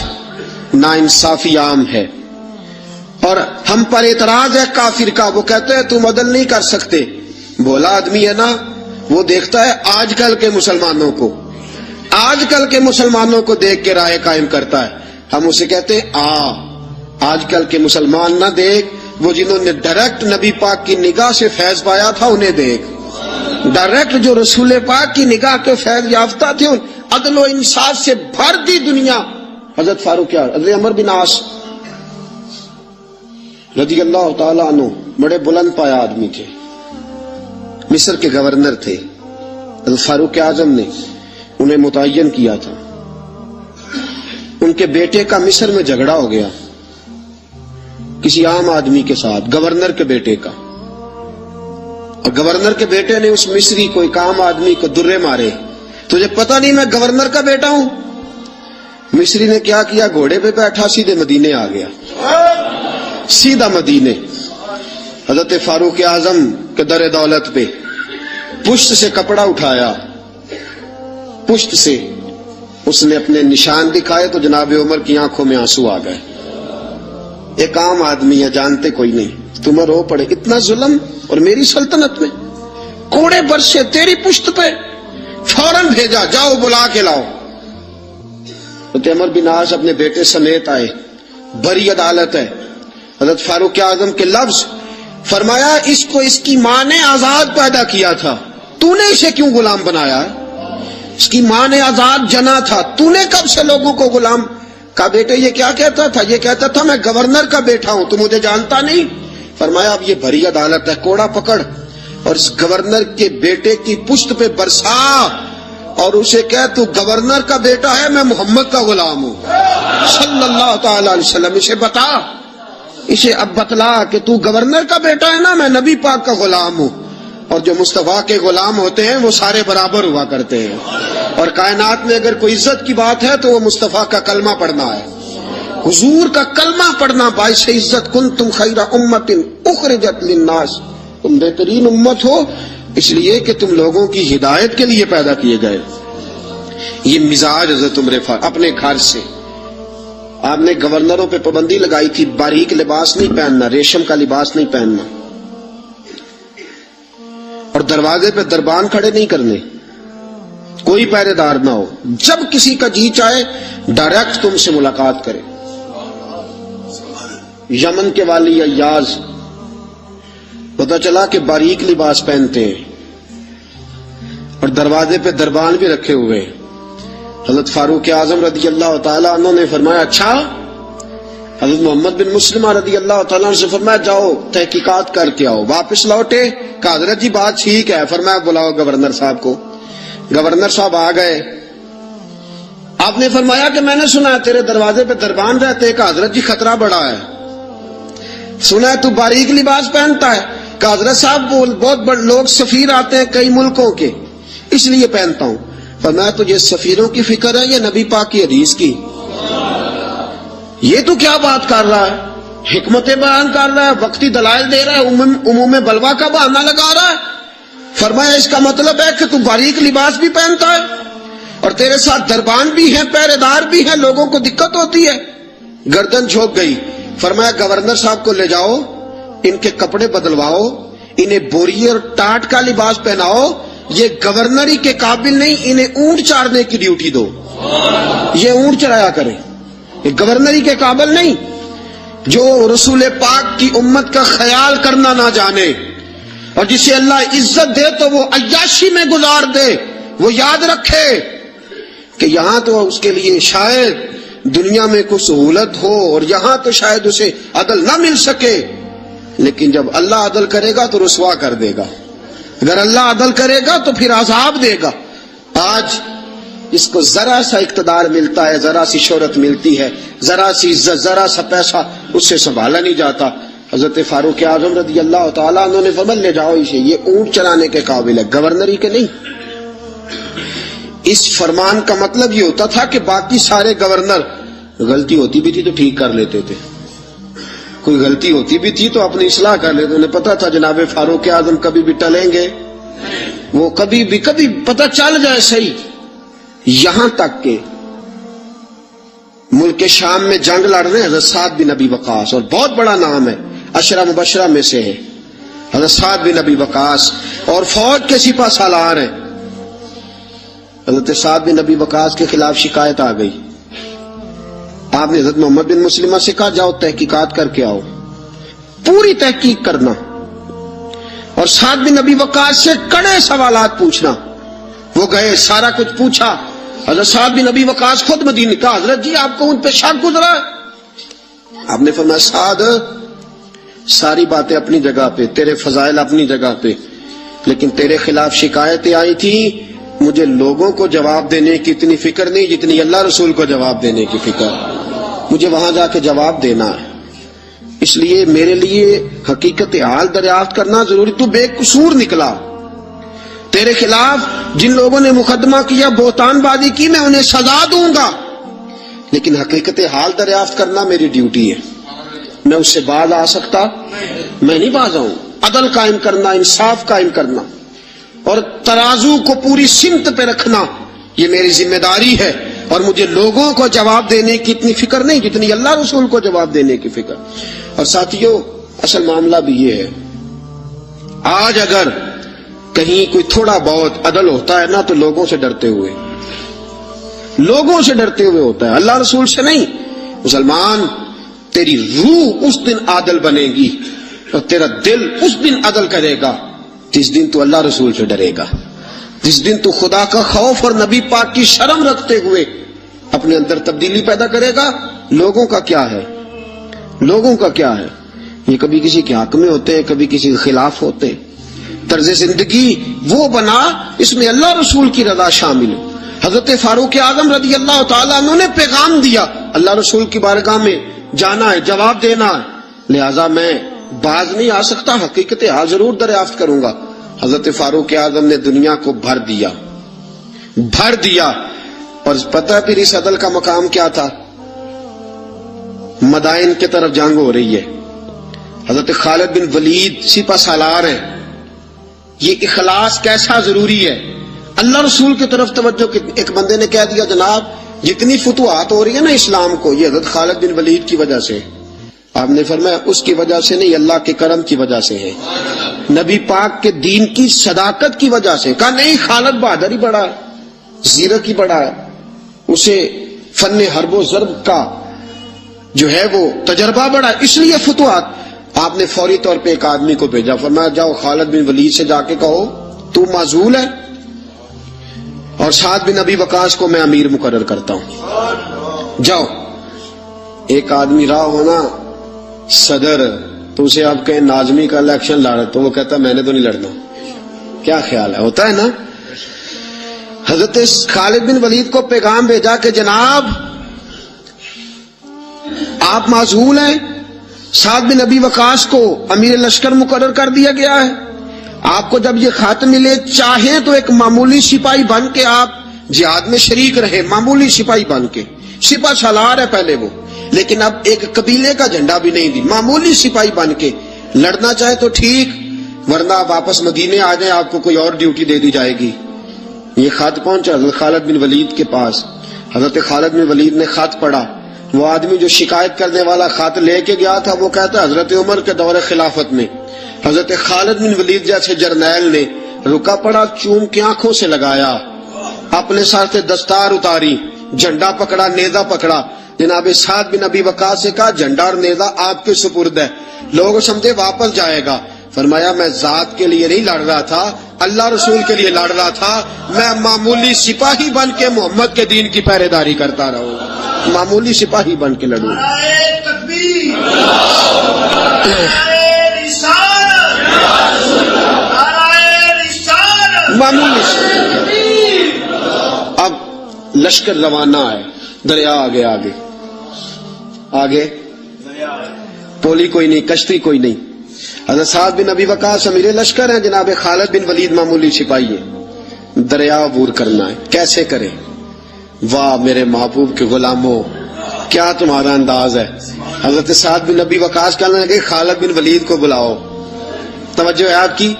ناانصافی عام ہے اور ہم پر اعتراض ہے کافر کا. وہ کہتے ہیں تم عدل نہیں کر سکتے. بولا آدمی ہے نا، وہ دیکھتا ہے آج کل کے مسلمانوں کو، آج کل کے مسلمانوں کو دیکھ کے رائے قائم کرتا ہے. ہم اسے کہتے ہیں آج کل کے مسلمان نہ دیکھ، وہ جنہوں نے ڈائریکٹ نبی پاک کی نگاہ سے فیض پایا تھا انہیں دیکھ. ڈائریکٹ جو رسول پاک کی نگاہ کے فیض یافتہ تھے، عدل و انصاف سے بھر دی دنیا. حضرت فاروق حضرت عمر بن عاص رضی اللہ تعالی عنہ بڑے بلند پایا آدمی تھے، مصر کے گورنر تھے. حضرت فاروق اعظم نے انہیں متعین کیا تھا. ان کے بیٹے کا مصر میں جھگڑا ہو گیا کسی عام آدمی کے ساتھ، گورنر کے بیٹے کا. اور گورنر کے بیٹے نے اس مصری کو، ایک عام آدمی کو درے مارے. تجھے پتہ نہیں میں گورنر کا بیٹا ہوں؟ مصری نے کیا کیا، گھوڑے پہ بیٹھا سیدھے مدینے آ گیا، سیدھا مدینے. حضرت فاروق اعظم کے در دولت پہ پشت سے کپڑا اٹھایا، پشت سے اس نے اپنے نشان دکھائے تو جناب عمر کی آنکھوں میں آنسو آ گئے. ایک عام آدمی ہے، جانتے کوئی نہیں، تمہیں رو پڑے اتنا ظلم اور میری سلطنت میں. کوڑے برسے تیری پشت پہ، فوراً بھیجا جاؤ بلا کے لاؤ. حضرت عمر بن عاص اپنے بیٹے سمیت آئے، بڑی عدالت ہے. حضرت فاروق اعظم کے لفظ، فرمایا اس کو اس کی ماں نے آزاد پیدا کیا تھا، تو نے اسے کیوں غلام بنایا ہے؟ اس کی ماں نے آزاد جنا تھا، تو نے کب سے لوگوں کو غلام کا؟ بیٹے یہ کیا کہتا تھا؟ یہ کہتا تھا میں گورنر کا بیٹا ہوں، تو مجھے جانتا نہیں. فرمایا اب یہ بھری عدالت ہے، کوڑا پکڑ اور اس گورنر کے بیٹے کی پشت پہ برسا اور اسے کہہ تو گورنر کا بیٹا ہے، میں محمد کا غلام ہوں صلی اللہ تعالی علیہ وسلم. اسے بتا، اسے اب بتلا کہ تو گورنر کا بیٹا ہے نا، میں نبی پاک کا غلام ہوں. اور جو مصطفیٰ کے غلام ہوتے ہیں وہ سارے برابر ہوا کرتے ہیں. اور کائنات میں اگر کوئی عزت کی بات ہے تو وہ مصطفیٰ کا کلمہ پڑھنا ہے، حضور کا کلمہ پڑھنا باعث عزت. کنتم خیر امت اخرجت للناس، تم بہترین امت ہو اس لیے کہ تم لوگوں کی ہدایت کے لیے پیدا کیے گئے. یہ مزاج حضرت عمر اپنے گھر سے. آپ نے گورنروں پہ پابندی لگائی تھی، باریک لباس نہیں پہننا، ریشم کا لباس نہیں پہننا، اور دروازے پہ دربان کھڑے نہیں کرنے، کوئی پہرے دار نہ ہو. جب کسی کا جی چاہے ڈائریکٹ تم سے ملاقات کرے. یمن کے والی ایاز پتا چلا کہ باریک لباس پہنتے ہیں اور دروازے پہ دربان بھی رکھے ہوئے. حضرت فاروق اعظم رضی اللہ تعالیٰ عنہ نے فرمایا اچھا. حضرت محمد بن مسلمہ رضی اللہ تعالیٰ عنہ سے فرمایا جاؤ تحقیقات کر کے آؤ. واپس لوٹے، کہا حضرت جی بات ٹھیک ہے. فرمایا بلاؤ گورنر صاحب کو. گورنر صاحب آ گئے. آپ نے فرمایا کہ میں نے سنا ہے تیرے دروازے پہ دربان رہتے. کہا حضرت جی خطرہ بڑا ہے. سنا ہے تو باریک لباس پہنتا ہے. کہا حضرت صاحب بہت بڑے لوگ سفیر آتے ہیں کئی ملکوں کے، اس لیے پہنتا ہوں. فرمایا تجھے سفیروں کی فکر ہے یا نبی پاک کی حدیث کی؟ یہ تو کیا بات کر رہا ہے، حکمت بیان کر رہا ہے، وقتی دلائل دے رہا ہے، عموم بلوا کا بہانہ لگا رہا ہے. فرمایا اس کا مطلب ہے کہ تو باریک لباس بھی پہنتا ہے اور تیرے ساتھ دربان بھی ہیں، پہرے دار بھی ہیں، لوگوں کو دقت ہوتی ہے. گردن جھک گئی. فرمایا گورنر صاحب کو لے جاؤ، ان کے کپڑے بدلواؤ، انہیں بوری اور ٹاٹ کا لباس پہناؤ. یہ گورنری کے قابل نہیں، انہیں اونٹ چارنے کی ڈیوٹی دو، یہ اونٹ چرایا کرے. یہ گورنری کے قابل نہیں. جو رسول پاک کی امت کا خیال کرنا نہ جانے اور جسے اللہ عزت دے تو وہ عیاشی میں گزار دے، وہ یاد رکھے کہ یہاں تو اس کے لیے شاید دنیا میں کچھ سہولت ہو اور یہاں تو شاید اسے عدل نہ مل سکے، لیکن جب اللہ عدل کرے گا تو رسوا کر دے گا. اگر اللہ عدل کرے گا تو پھر عذاب دے گا. آج اس کو ذرا سا اقتدار ملتا ہے، ذرا سی شہرت ملتی ہے، ذرا سی عزت، ذرا سا پیسہ، اس سے سنبھالا نہیں جاتا. حضرت فاروق اعظم رضی اللہ تعالیٰ عنہ نے فرمایا لے جاؤ اسے، یہ اونٹ چلانے کے قابل ہے، گورنری کے نہیں. اس فرمان کا مطلب یہ ہوتا تھا کہ باقی سارے گورنر غلطی ہوتی بھی تھی تو ٹھیک کر لیتے تھے، کوئی غلطی ہوتی بھی تھی تو اپنی اصلاح کر لیتے. انہیں پتا تھا جناب فاروق اعظم کبھی بھی ٹلیں گے، وہ کبھی پتہ چل جائے صحیح. یہاں تک کہ ملک شام میں جنگ لڑ رہے ہیں حضرت سعد بن ابی وقاص، اور بہت بڑا نام ہے، عشرہ مبشرہ میں سے ہے حضرت سعد بن ابی وقاص، اور فوج کے سپہ سالار ہیں۔ حضرت سعد بن ابی وقاص کے خلاف شکایت آ گئی، آپ نے حضرت محمد بن مسلمہ سے کہا جاؤ تحقیقات کر کے آؤ، پوری تحقیق کرنا، اور سعد بن ابی وقاص سے کڑے سوالات پوچھنا۔ وہ گئے، سارا کچھ پوچھا۔ حضرت سعد بن ابی وقاص خود مدینے کا، حضرت جی آپ کو ان پہ شک گزرا ہے؟ آپ نے فرمایا سعد، ساری باتیں اپنی جگہ پہ، تیرے فضائل اپنی جگہ پہ، لیکن تیرے خلاف شکایتیں آئی تھی، مجھے لوگوں کو جواب دینے کی اتنی فکر نہیں جتنی اللہ رسول کو جواب دینے کی فکر، مجھے وہاں جا کے جواب دینا ہے، اس لیے میرے لیے حقیقت حال دریافت کرنا ضروری۔ تو بے قصور نکلا، تیرے خلاف جن لوگوں نے مقدمہ کیا، بہتان بازی کی، میں انہیں سزا دوں گا، لیکن حقیقت حال دریافت کرنا میری ڈیوٹی ہے، میں اس سے باز آ سکتا میں نہیں باز آؤں۔ عدل قائم کرنا، انصاف قائم کرنا، اور ترازو کو پوری سمت پہ رکھنا، یہ میری ذمہ داری ہے، اور مجھے لوگوں کو جواب دینے کی اتنی فکر نہیں جتنی اللہ رسول کو جواب دینے کی فکر۔ اور ساتھیوں، اصل معاملہ بھی یہ ہے، آج اگر کہیں کوئی تھوڑا بہت عدل ہوتا ہے نا تو لوگوں سے ڈرتے ہوئے ہوتا ہے، اللہ رسول سے نہیں۔ مسلمان، تیری روح اس دن عادل بنے گی اور تیرا دل اس دن عدل کرے گا جس دن تو اللہ رسول سے ڈرے گا، جس دن تو خدا کا خوف اور نبی پاک کی شرم رکھتے ہوئے اپنے اندر تبدیلی پیدا کرے گا۔ لوگوں کا کیا ہے؟ یہ کبھی کسی کے حق میں ہوتے ہیں، کبھی کسی کے خلاف ہوتے ہیں۔ طرز زندگی وہ بنا اس میں اللہ رسول کی رضا شامل ہو۔ حضرت فاروق اعظم رضی اللہ تعالیٰ عنہ نے پیغام دیا، اللہ رسول کی بارگاہ میں جانا ہے، جواب دینا ہے، لہذا میں باز نہیں آ سکتا، حقیقت حال ضرور دریافت کروں گا۔ حضرت فاروق اعظم نے دنیا کو بھر دیا، اور پتہ ہے پھر اس عدل کا مقام کیا تھا؟ مدائن کی طرف جنگ ہو رہی ہے، حضرت خالد بن ولید سپہ سالار ہیں۔ یہ اخلاص کیسا ضروری ہے، اللہ رسول کی طرف توجہ۔ ایک بندے نے کہہ دیا جناب جتنی فتوحات ہو رہی ہے نا اسلام کو، یہ حضرت خالد بن ولید کی وجہ سے۔ آپ نے فرمایا اس کی وجہ سے نہیں، اللہ کے کرم کی وجہ سے ہے، نبی پاک کے دین کی صداقت کی وجہ سے۔ کہا نہیں، خالد بہادر ہی بڑا ہے، زیرک ہی بڑا ہے، اسے فن حرب و ضرب کا جو ہے وہ تجربہ بڑا ہے، اس لیے فتوحات۔ آپ نے فوری طور پہ ایک آدمی کو بھیجا، فرمایا جاؤ خالد بن ولید سے جا کے کہو تو معزول ہے، اور سعد بن ابی وقاص کو میں امیر مقرر کرتا ہوں، جاؤ۔ ایک آدمی رہا ہونا صدر، تو اسے آپ کہیں ناظمی کا الیکشن لڑ، تو وہ کہتا میں نے تو نہیں لڑنا، کیا خیال ہے؟ ہوتا ہے نا۔ حضرت خالد بن ولید کو پیغام بھیجا کہ جناب آپ معزول ہیں، سعد بن ابی وقاص کو امیر لشکر مقرر کر دیا گیا ہے، آپ کو جب یہ خط ملے چاہیں تو ایک معمولی سپاہی بن کے آپ جہاد میں شریک رہے، معمولی سپاہی بن کے، سپہ سالار ہے پہلے وہ، لیکن اب ایک قبیلے کا جھنڈا بھی نہیں دی، معمولی سپاہی بن کے لڑنا چاہے تو ٹھیک، ورنہ آپ واپس مدینے آ جائیں، آپ کو کوئی اور ڈیوٹی دے دی جائے گی۔ یہ خط پہنچا حضرت خالد بن ولید کے پاس، حضرت خالد بن ولید نے خط پڑھا۔ وہ آدمی جو شکایت کرنے والا خط لے کے گیا تھا وہ کہتا ہے حضرت عمر کے دور خلافت میں حضرت خالد بن ولید جیسے جرنیل نے رکا پڑا، چوم کے آنکھوں سے لگایا، اپنے سر سے دستار اتاری، جھنڈا پکڑا، نیزہ پکڑا، جناب سعد بن ابی وقاص سے کہا جھنڈا اور نیزہ آپ کے سپرد ہے، لوگ سمجھے واپس جائے گا۔ فرمایا میں ذات کے لیے نہیں لڑ رہا تھا، اللہ رسول کے لیے لڑ رہا تھا، میں معمولی سپاہی بن کے محمد کے دین کی پہرے داری کرتا رہوں، معمولی سپاہی بن کے لڑوں۔ معمولی اب لشکر روانہ ہے، دریا آگے پولی کوئی نہیں، کشتی کوئی نہیں۔ حضرت سعد بن ابی وقاص امیر لشکر ہیں، جناب خالد بن ولید معمولی سپاہی ہے، دریا عبور کرنا ہے، کیسے کریں؟ واہ میرے محبوب کے غلاموں، کیا تمہارا انداز ہے۔ حضرت سعد بن ابی وقاص کہنے لگے خالد بن ولید کو بلاؤ۔ توجہ ہے آپ کی،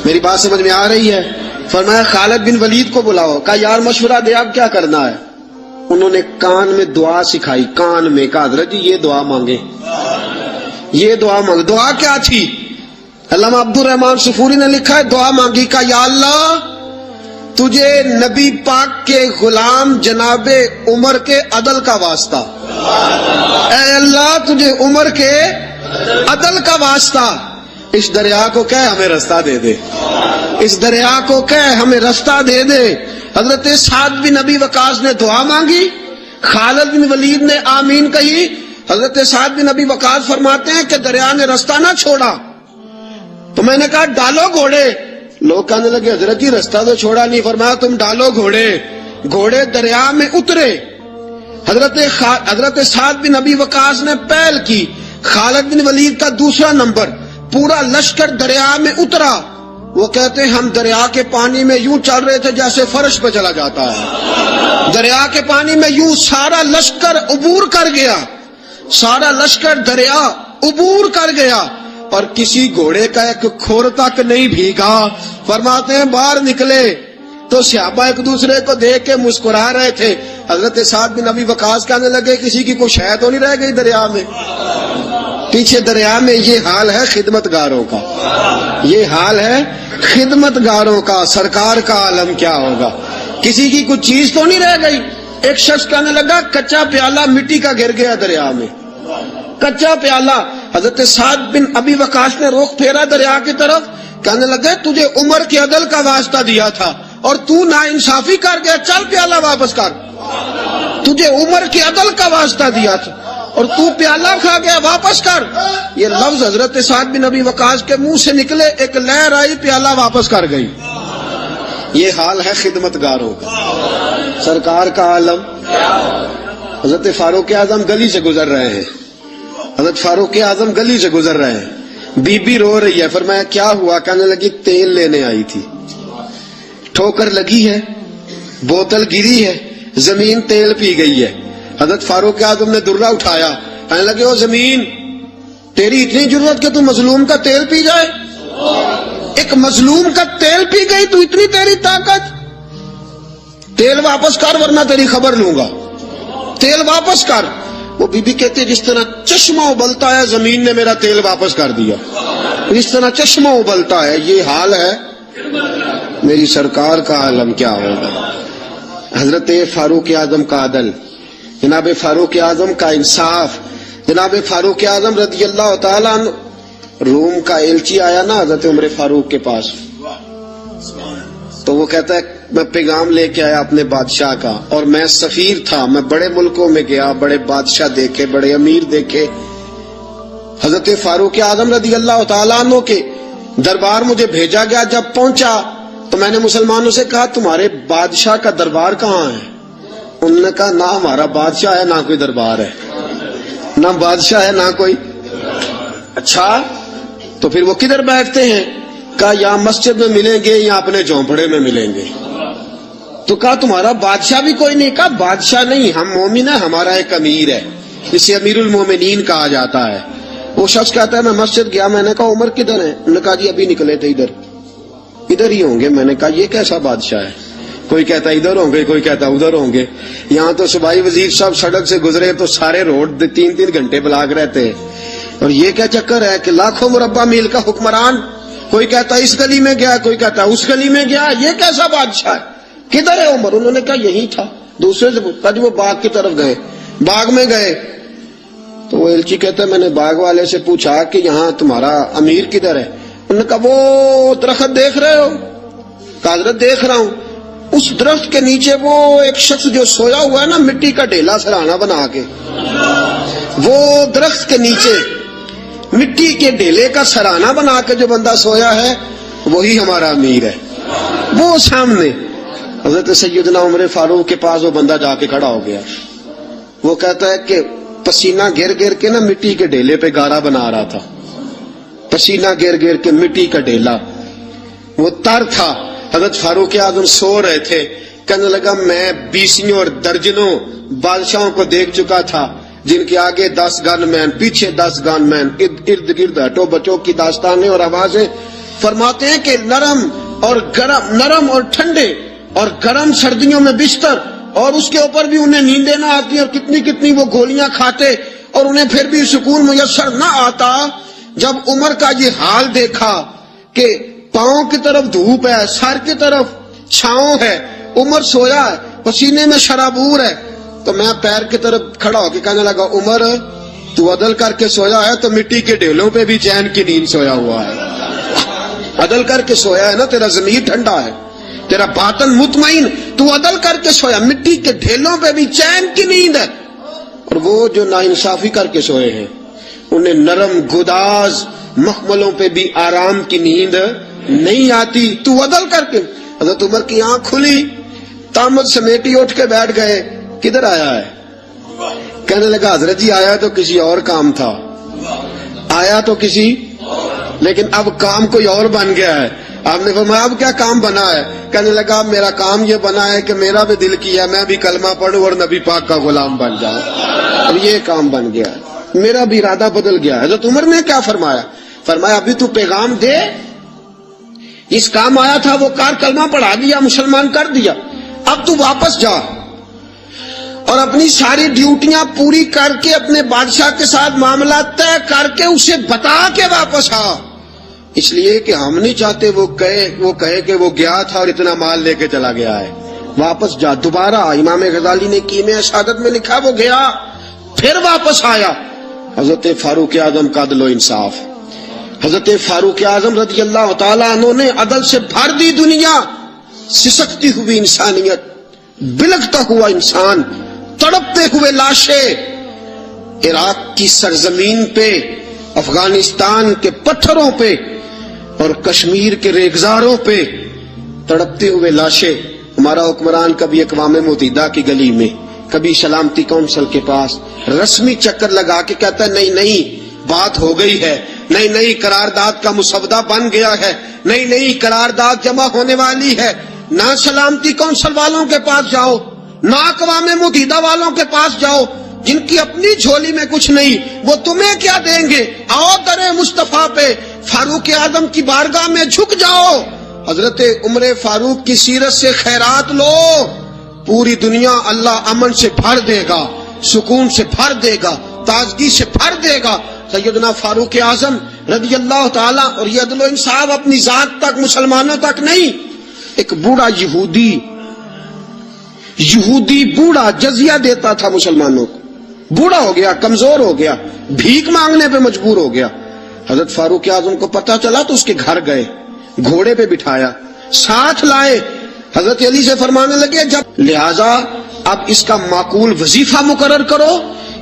میری بات سمجھ میں آ رہی ہے؟ فرمایا خالد بن ولید کو بلاؤ۔ کہا یار مشورہ دے، آپ کیا کرنا ہے؟ انہوں نے کان میں دعا سکھائی، کان میں کہا حضرت جی یہ دعا مانگے، یہ دعا مانگے۔ دعا کیا تھی؟ علامہ عبد الرحمان صفوری نے لکھا ہے دعا مانگی کا یا اللہ تجھے نبی پاک کے غلام جناب عمر کے عدل کا واسطہ، اے اللہ تجھے عمر کے عدل کا واسطہ، اس دریا کو کہہ ہمیں رستہ دے دے، اس دریا کو کہہ ہمیں رستہ دے دے۔ حضرت سعد بن ابی وقاص نے دعا مانگی، خالد بن ولید نے آمین کہی۔ حضرت سعد بن ابی وقاص فرماتے ہیں کہ دریا نے رستہ نہ چھوڑا تو میں نے کہا ڈالو گھوڑے، لوگ کہنے لگے حضرت جی رستہ تو چھوڑا نہیں، فرمایا تم ڈالو گھوڑے، گھوڑے دریا میں اترے۔ حضرت سعد بن ابی وقاص نے پہل کی، خالد بن ولید کا دوسرا نمبر، پورا لشکر دریا میں اترا۔ وہ کہتے ہیں ہم دریا کے پانی میں یوں چل رہے تھے جیسے فرش پہ چلا جاتا ہے، دریا کے پانی میں یوں سارا لشکر عبور کر گیا، سارا لشکر دریا عبور کر گیا اور کسی گھوڑے کا ایک کھور تک نہیں بھیگا۔ فرماتے ہیں باہر نکلے تو صحابہ ایک دوسرے کو دیکھ کے مسکرا رہے تھے۔ حضرت سعد بن ابی وقاص کہنے لگے کسی کی کوئی شے تو نہیں رہ گئی دریا میں؟ پیچھے دریا میں یہ حال ہے خدمت گاروں کا، یہ حال ہے خدمت گاروں کا، سرکار کا عالم کیا ہوگا؟ کسی کی کوئی چیز تو نہیں رہ گئی؟ ایک شخص کہنے لگا کچا پیالہ مٹی کا گر گیا دریا میں، کچا پیالہ۔ حضرت سعد بن ابی وقاص نے رخ پھیرا دریا کی طرف، کہنے لگے تجھے عمر کے عدل کا واسطہ دیا تھا اور تو ناانصافی کر گیا، چل پیالہ واپس کر، تجھے عمر کے عدل کا واسطہ دیا تھا اور تو پیالہ کھا گیا، واپس کر۔ یہ لفظ حضرت سعد بن ابی وقاص کے منہ سے نکلے، ایک لہر آئی، پیالہ واپس کر گئی۔ یہ حال ہے خدمت گاروں کا، سرکار کا عالم۔ حضرت فاروق اعظم گلی سے گزر رہے ہیں، حضرت فاروق اعظم گلی سے گزر رہے ہیں، بی بی رو رہی ہے۔ فرمایا کیا ہوا؟ کہنے لگی تیل لینے آئی تھی، ٹھوکر لگی ہے، بوتل گری ہے، زمین تیل پی گئی ہے۔ حضرت فاروق اعظم نے درہ اٹھایا، کہنے لگے او زمین تیری اتنی ضرورت کہ تو مظلوم کا تیل پی جائے؟ ایک مظلوم کا تیل پی گئی تو اتنی تیری طاقت؟ تیل واپس کر ورنہ تیری خبر لوں گا، تیل واپس کر۔ وہ بی بی کہتے جس طرح چشمہ ابلتا ہے زمین نے میرا تیل واپس کر دیا، جس طرح چشمہ ابلتا ہے، یہ حال ہے میری سرکار کا عالم کیا ہوگا؟ حضرت فاروق اعظم کا عدل، جناب فاروق اعظم کا انصاف، جناب فاروق اعظم رضی اللہ تعالیٰ عنہ۔ روم کا ایلچی آیا نا حضرت عمر فاروق کے پاس، تو وہ کہتا ہے میں پیغام لے کے آیا اپنے بادشاہ کا، اور میں سفیر تھا، میں بڑے ملکوں میں گیا، بڑے بادشاہ دیکھے، بڑے امیر دیکھے۔ حضرت فاروق اعظم رضی اللہ تعالیٰ عنہ کے دربار مجھے بھیجا گیا، جب پہنچا تو میں نے مسلمانوں سے کہا تمہارے بادشاہ کا دربار کہاں ہے؟ انہوں نے کہا نہ ہمارا بادشاہ ہے نہ کوئی دربار ہے، نہ بادشاہ ہے نہ کوئی۔ اچھا تو پھر وہ کدھر بیٹھتے ہیں؟ کہا یا مسجد میں ملیں گے یا اپنے جھونپڑے میں ملیں گے۔ تو کہا تمہارا بادشاہ بھی کوئی نہیں؟ کہا بادشاہ نہیں، ہم مومن ہیں، ہمارا ایک امیر ہے، جسے امیر المومنین کہا جاتا ہے۔ وہ شخص کہتا ہے میں مسجد گیا، میں نے کہا عمر کدھر ہے؟ انہوں نے کہا جی ابھی نکلے تھے ادھر ہی ہوں گے۔ میں نے کہا یہ کیسا بادشاہ ہے؟ کوئی کہتا ادھر ہوں گے، کوئی کہتا ادھر ہوں گے۔ یہاں تو صوبائی وزیر صاحب سڑک سے گزرے تو سارے روڈ 3 گھنٹے بلاک رہتے ہیں، اور یہ کیا چکر ہے کہ لاکھوں مربع میل کا حکمران، کوئی کہتا اس گلی میں گیا، کوئی کہتا اس گلی میں گیا، یہ کیسا بادشاہ ہے؟ کدھر ہے عمر؟ انہوں نے کہا یہی تھا۔ دوسرے سے پوچھا جی وہ باغ کی طرف گئے، باغ میں گئے تو وہ ایلچی کہتا ہے میں نے باغ والے سے پوچھا کہ یہاں تمہارا امیر کدھر ہے؟ انہوں نے کہا وہ درخت دیکھ رہے ہو؟ کہا حضرت دیکھ رہا ہوں۔ اس درخت کے نیچے وہ ایک شخص جو سویا ہوا ہے نا مٹی کا ڈھیلا سرہانا بنا کے، وہ درخت کے نیچے مٹی کے ڈھیلے کا سرہانا بنا کے جو بندہ سویا ہے وہی ہمارا امیر ہے۔ وہ سامنے حضرت سیدنا عمر فاروق کے پاس وہ بندہ جا کے کھڑا ہو گیا۔ وہ کہتا ہے کہ پسینہ گر گر کے نا مٹی کے ڈھیلے پہ گارا بنا رہا تھا، پسینہ گر گر کے مٹی کا ڈھیلا، وہ تر تھا۔ حضرت فاروق اعظم سو رہے تھے، کہنے لگا میں 20 اور درجنوں بادشاہوں کو دیکھ چکا تھا جن کے آگے 10 گن مین، پیچھے 10 گن مین، ارد گرد ہٹو بچوں کی داستانیں اور آوازیں۔ فرماتے ہیں کہ نرم اور ٹھنڈے اور گرم سردیوں میں بستر اور اس کے اوپر بھی انہیں نیندیں نہ آتی اور کتنی کتنی وہ گولیاں کھاتے اور انہیں پھر بھی سکون میسر نہ آتا. جب عمر کا یہ حال دیکھا کہ پاؤں کی طرف دھوپ ہے، سر کی طرف چھاؤں ہے، عمر سویا ہے، پسینے میں شرابور ہے، تو میں پیر کی طرف کھڑا ہو کے کہنے لگا عمر تو عدل کر کے سویا ہے تو مٹی کے ڈھیلوں پہ بھی چین کی نیند سویا ہوا ہے. عدل کر کے سویا ہے نا، تیرا ضمیر ٹھنڈا ہے، تیرا باطن مطمئن، تو عدل کر کے سویا، مٹی کے ڈھیلوں پہ بھی چین کی نیند ہے. اور وہ جو ناانصافی کر کے سوئے ہیں انہیں نرم گداز مخملوں پہ بھی آرام کی نیند نہیں آتی. تو عدل کر کے. حضرت عمر کی آنکھ کھلی، تامت سمیٹی اٹھ کے بیٹھ گئے. کدھر آیا ہے؟ کہنے لگا حضرت جی آیا تو کسی اور کام تھا، آیا تو کسی، لیکن اب کام کوئی اور بن گیا ہے. آپ نے فرمایا اب کیا کام بنا ہے؟ کہنے لگا میرا کام یہ بنا ہے کہ میرا بھی دل کیا میں بھی کلمہ پڑھوں اور نبی پاک کا غلام بن جاؤں. اب یہ کام بن گیا ہے، میرا بھی ارادہ بدل گیا. حضرت عمر نے کیا فرمایا؟ فرمایا ابھی تو پیغام دے، اس کام آیا تھا وہ کار، کلمہ پڑھا دیا، مسلمان کر دیا، اب تو واپس جا اور اپنی ساری ڈیوٹیاں پوری کر کے اپنے بادشاہ کے ساتھ معاملہ طے کر کے اسے بتا کے واپس آ. اس لیے کہ ہم نہیں چاہتے وہ کہے کہ وہ گیا تھا اور اتنا مال لے کے چلا گیا ہے. واپس جا دوبارہ. امام غزالی نے کیمیا شہادت میں لکھا وہ گیا پھر واپس آیا. حضرت فاروق اعظم کا عدل و انصاف. حضرت فاروق اعظم رضی اللہ تعالیٰ عنہ نے عدل سے بھر دی دنیا. سسکتی ہوئی انسانیت، بلکتا ہوا انسان، تڑپتے ہوئے لاشیں عراق کی سرزمین پہ، افغانستان کے پتھروں پہ اور کشمیر کے ریگزاروں پہ تڑپتے ہوئے لاشیں. ہمارا حکمران کبھی اقوام متحدہ کی گلی میں، کبھی سلامتی کونسل کے پاس رسمی چکر لگا کے کہتا ہے نہیں نہیں بات ہو گئی ہے، نہیں نہیں قرارداد کا مسودہ بن گیا ہے، نہیں نہیں قرارداد جمع ہونے والی ہے. نہ سلامتی کونسل والوں کے پاس جاؤ، نہ اقوام متحدہ والوں کے پاس جاؤ، جن کی اپنی جھولی میں کچھ نہیں، وہ تمہیں کیا دیں گے؟ آؤ در مصطفیٰ پہ فاروق اعظم کی بارگاہ میں جھک جاؤ. حضرت عمر فاروق کی سیرت سے خیرات لو، پوری دنیا اللہ امن سے بھر دے گا، سکون سے بھر دے گا، تازگی سے بھر دے گا. سیدنا فاروق اعظم رضی اللہ تعالیٰ. اور یہ عدل و انصاف اپنی ذات تک، مسلمانوں تک نہیں. ایک بوڑھا یہودی بوڑھا جزیہ دیتا تھا مسلمانوں کو، بوڑھا ہو گیا، کمزور ہو گیا، بھیک مانگنے پہ مجبور ہو گیا. حضرت فاروق اعظم کو پتہ چلا تو اس کے گھر گئے، گھوڑے پہ بٹھایا، ساتھ لائے. حضرت علی سے فرمانے لگے جب لہذا اب اس کا معقول وظیفہ مقرر کرو،